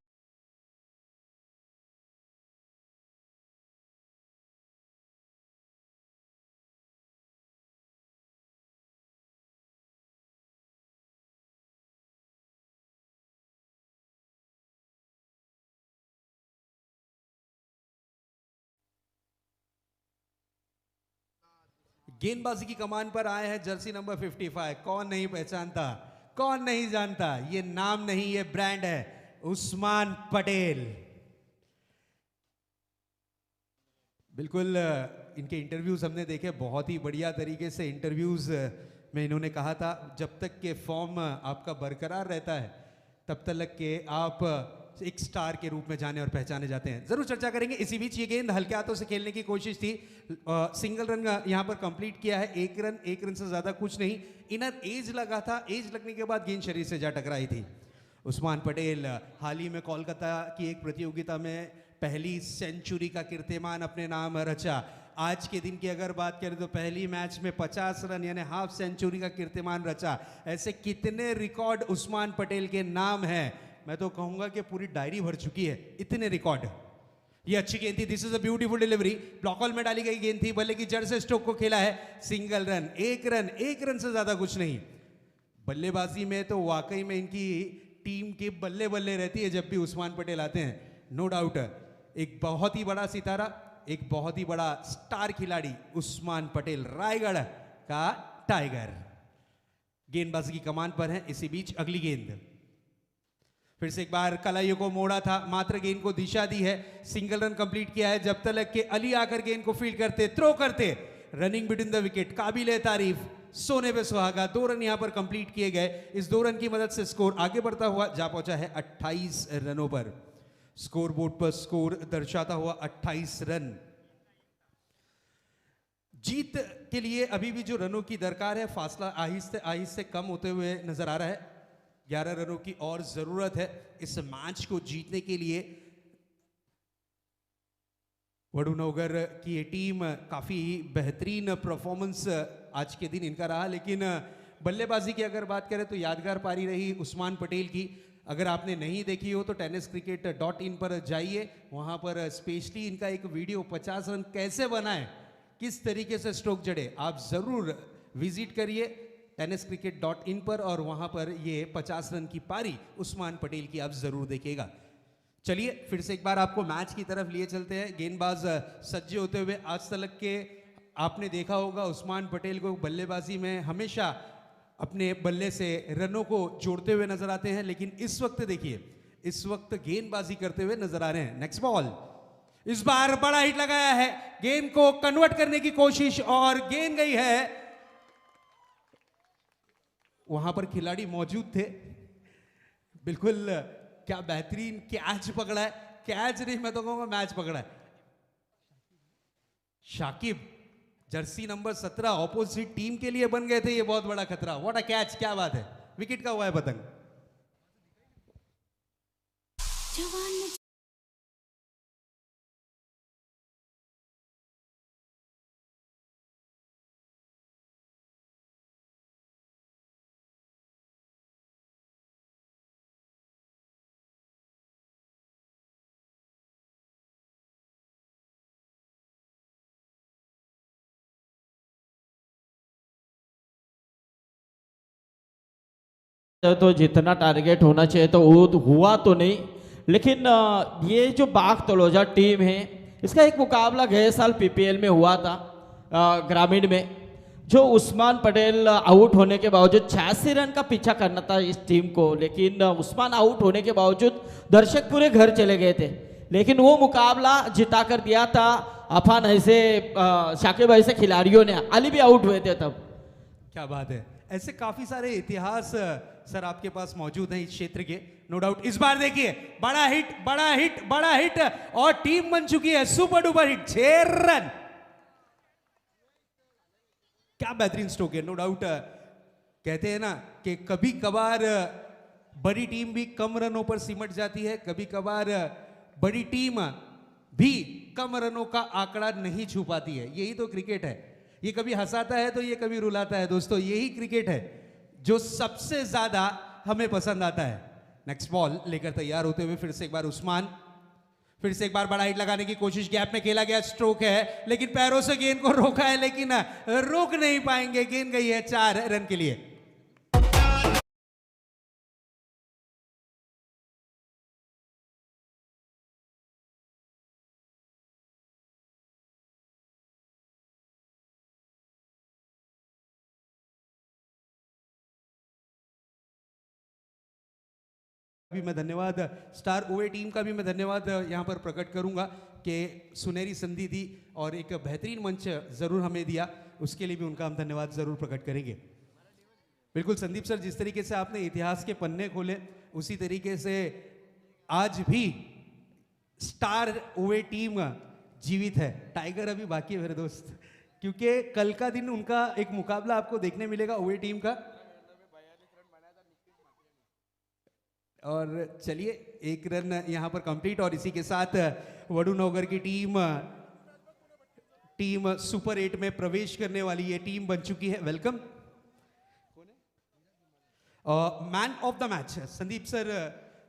गेंदबाजी की कमान पर आए हैं जर्सी नंबर 55। कौन नहीं पहचानता, कौन नहीं जानता, ये नाम नहीं ये ब्रांड है, उस्मान पटेल। बिल्कुल इनके इंटरव्यूज हमने देखे, बहुत ही बढ़िया तरीके से इंटरव्यूज में इन्होंने कहा था जब तक के फॉर्म आपका बरकरार रहता है तब तक के आप एक स्टार के रूप में जाने और पहचाने जाते हैं। जरूर चर्चा करेंगे। इसी बीच ये गेंद हल्के हाथों से खेलने की कोशिश थी, सिंगल रन यहां पर कंप्लीट किया है, 1 रन से ज्यादा कुछ नहीं। इनर एज लगा था, एज लगने के बाद गेंद शरीर से जा टकराई थी। उस्मान पटेल हाल ही में कोलकाता की एक प्रतियोगिता में पहली सेंचुरी का कीर्तिमान अपने नाम रचा। आज के दिन की अगर बात करें तो पहली मैच में 50 रन यानी हाफ सेंचुरी का कीर्तिमान रचा। ऐसे कितने रिकॉर्ड उस्मान पटेल के नाम हैं, मैं तो कहूंगा कि पूरी डायरी भर चुकी है, इतने रिकॉर्ड। ये अच्छी गेंद थी, दिस इज अ ब्यूटीफुल डिलीवरी, ब्लॉकऑल में डाली गई गेंद थी, बल्ले की जड़ से स्ट्रोक को खेला है, सिंगल रन, 1 रन से ज्यादा कुछ नहीं। बल्लेबाजी में तो वाकई में इनकी टीम की बल्ले बल्ले रहती है जब भी उस्मान पटेल आते हैं, नो डाउट। एक बहुत ही बड़ा सितारा, एक बहुत ही बड़ा स्टार खिलाड़ी उस्मान पटेल, रायगढ़ का टाइगर। गेंदबाजी की कमान पर है। इसी बीच अगली गेंद फिर से एक बार कलाइयों को मोड़ा था, मात्र गेंद को दिशा दी है, सिंगल रन कंप्लीट किया है। जब तक के अली आकर गेंद को फील्ड करते, थ्रो करते, रनिंग बिटवीन द विकेट, काबिल तारीफ, सोने पे सुहागा। 2 रन यहां पर कंप्लीट किए गए। इस 2 रन की मदद से स्कोर आगे बढ़ता हुआ जा पहुंचा है 28 रनों पर। स्कोर बोर्ड पर स्कोर दर्शाता हुआ 28 रन। जीत के लिए अभी भी जो रनों की दरकार है, फासला आहिस्ते आहिस्ते कम होते हुए नजर आ रहा है। 11 रनों की और जरूरत है इस मैच को जीतने के लिए। वडुनगर की ये टीम काफी बेहतरीन परफॉर्मेंस आज के दिन इनका रहा, लेकिन बल्लेबाजी की अगर बात करें तो यादगार पारी रही उस्मान पटेल की। अगर आपने नहीं देखी हो तो tenniscricket.in पर जाइए, वहां पर स्पेशली इनका एक वीडियो 50 रन कैसे बनाए, किस तरीके से स्ट्रोक जड़े, आप जरूर विजिट करिए tenniscricket.in पर, और वहां पर ये 50 रन की पारी उस्मान पटेल की आप जरूर देखिएगा। चलिए फिर से एक बार आपको मैच की तरफ लिए चलते हैं। गेंदबाज सज्जे होते हुए आज तक के आपने देखा होगा उस्मान पटेल को बल्लेबाजी में हमेशा अपने बल्ले से रनों को जोड़ते हुए नजर आते हैं, लेकिन इस वक्त देखिए, इस वक्त गेंदबाजी करते हुए नजर आ रहे हैं। नेक्स्ट बॉल, इस बार बड़ा हिट लगाया है, गेंद को कन्वर्ट करने की कोशिश और गेंद गई है। वहां पर खिलाड़ी मौजूद थे, बिल्कुल क्या बेहतरीन कैच पकड़ा है, कैच नहीं मैं तो कहूंगा मैच पकड़ा है। Shakib jersey number 17 opposite team के लिए बन गए थे, ये बहुत बड़ा खतरा। व्हाट अ कैच, क्या बात है, विकेट का हुआ है पतंग। तो जितना टारगेट होना चाहिए तो वो तो हुआ तो नहीं, लेकिन ये जो बाघ तलोजा टीम है, इसका एक मुकाबला गए साल पीपीएल में हुआ था ग्रामीण में, जो उस्मान पटेल आउट होने के बावजूद 86 रन का पीछा करना था इस टीम को, लेकिन उस्मान आउट होने के बावजूद दर्शक पूरे घर चले गए थे, लेकिन वो मुकाबला जिता कर दिया था अफान ऐसे शाकिब ऐसे खिलाड़ियों ने। अली भी आउट हुए थे तब। क्या बात है, ऐसे काफी सारे इतिहास सर आपके पास मौजूद हैं इस क्षेत्र के, नो डाउट। इस बार देखिए बड़ा हिट बड़ा हिट बड़ा हिट और टीम बन चुकी है सुपर डुपर हिट, 6 रन। क्या बेहतरीन स्ट्रोक है, नो डाउट। कहते हैं ना कि कभी कभार बड़ी टीम भी कम रनों पर सिमट जाती है, कभी कभार बड़ी टीम भी कम रनों का आंकड़ा नहीं छू पाती है। यही तो क्रिकेट है, ये कभी हंसाता है तो ये कभी रुलाता है दोस्तों, यही क्रिकेट है जो सबसे ज्यादा हमें पसंद आता है। नेक्स्ट बॉल लेकर तैयार होते हुए फिर से एक बार उस्मान, फिर से एक बार बड़ा हिट लगाने की कोशिश, गैप में खेला गया स्ट्रोक है, लेकिन पैरों से गेंद को रोका है, लेकिन रोक नहीं पाएंगे, गेंद गई है 4 रन के लिए। भी मैं धन्यवाद स्टार ओए टीम का भी मैं धन्यवाद यहाँ पर प्रकट करूंगा कि सुनहरी संधि दी और एक बेहतरीन मंच जरूर हमें दिया, उसके लिए भी उनका हम धन्यवाद जरूर प्रकट करेंगे। बिल्कुल संदीप सर, जिस तरीके से आपने इतिहास के पन्ने खोले उसी तरीके से आज भी स्टार ओए टीम जीवित है। टाइगर अभी बाकी है मेरे दोस्त, क्योंकि कल का दिन उनका एक मुकाबला आपको देखने मिलेगा ओए टीम का। और चलिए 1 रन यहां पर कंप्लीट, और इसी के साथ वडूनगर की टीम सुपर 8 में प्रवेश करने वाली ये टीम बन चुकी है। Welcome. Man of the match Sandeep sir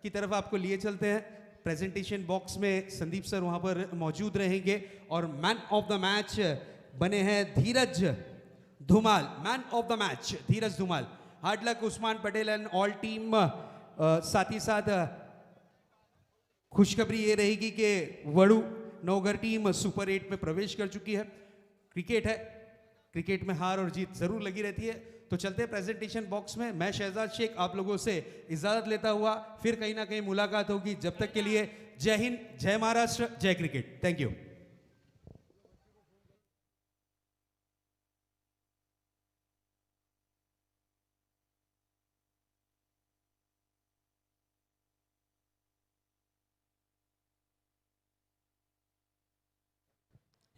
की तरफ आपको लिए चलते हैं। प्रेजेंटेशन बॉक्स में संदीप सर वहां पर मौजूद रहेंगे और मैन ऑफ द मैच बने हैं Dheeraj Dhumal. Man of the match Dheeraj Dhumal. Hard luck Usman Patel end all team. साथ ही साथ खुशखबरी ये रहेगी कि वडू नौगर टीम सुपर 8 में प्रवेश कर चुकी है। क्रिकेट है, क्रिकेट में हार और जीत जरूर लगी रहती है। तो चलते हैं प्रेजेंटेशन बॉक्स में। मैं शहजाद शेख आप लोगों से इजाजत लेता हुआ, फिर कहीं ना कहीं मुलाकात होगी। जब तक के लिए जय हिंद, जय महाराष्ट्र, जय क्रिकेट। Thank you.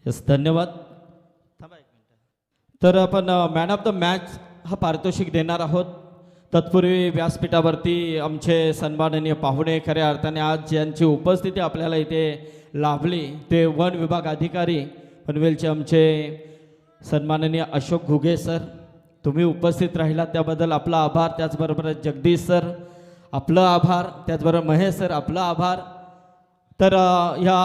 यस, धन्यवाद। तर आपण मॅन ऑफ द मॅच हा पारितोषिक देणार आहोत। तत्पूर्वी व्यासपीठावरती आमचे सन्माननीय पाहुणे, खऱ्या अर्थाने आज ज्यांची उपस्थिती आपल्याला इथे लाभली ते वन विभाग अधिकारी पनवेलचे आमचे सन्माननीय अशोक घुगे सर। तुम्ही उपस्थित राहिलात त्याबद्दल आपला आभार। त्याचबरोबर जगदीश सर आपलं आभार, त्याचबरोबर महेश सर आपलं आभार। तर ह्या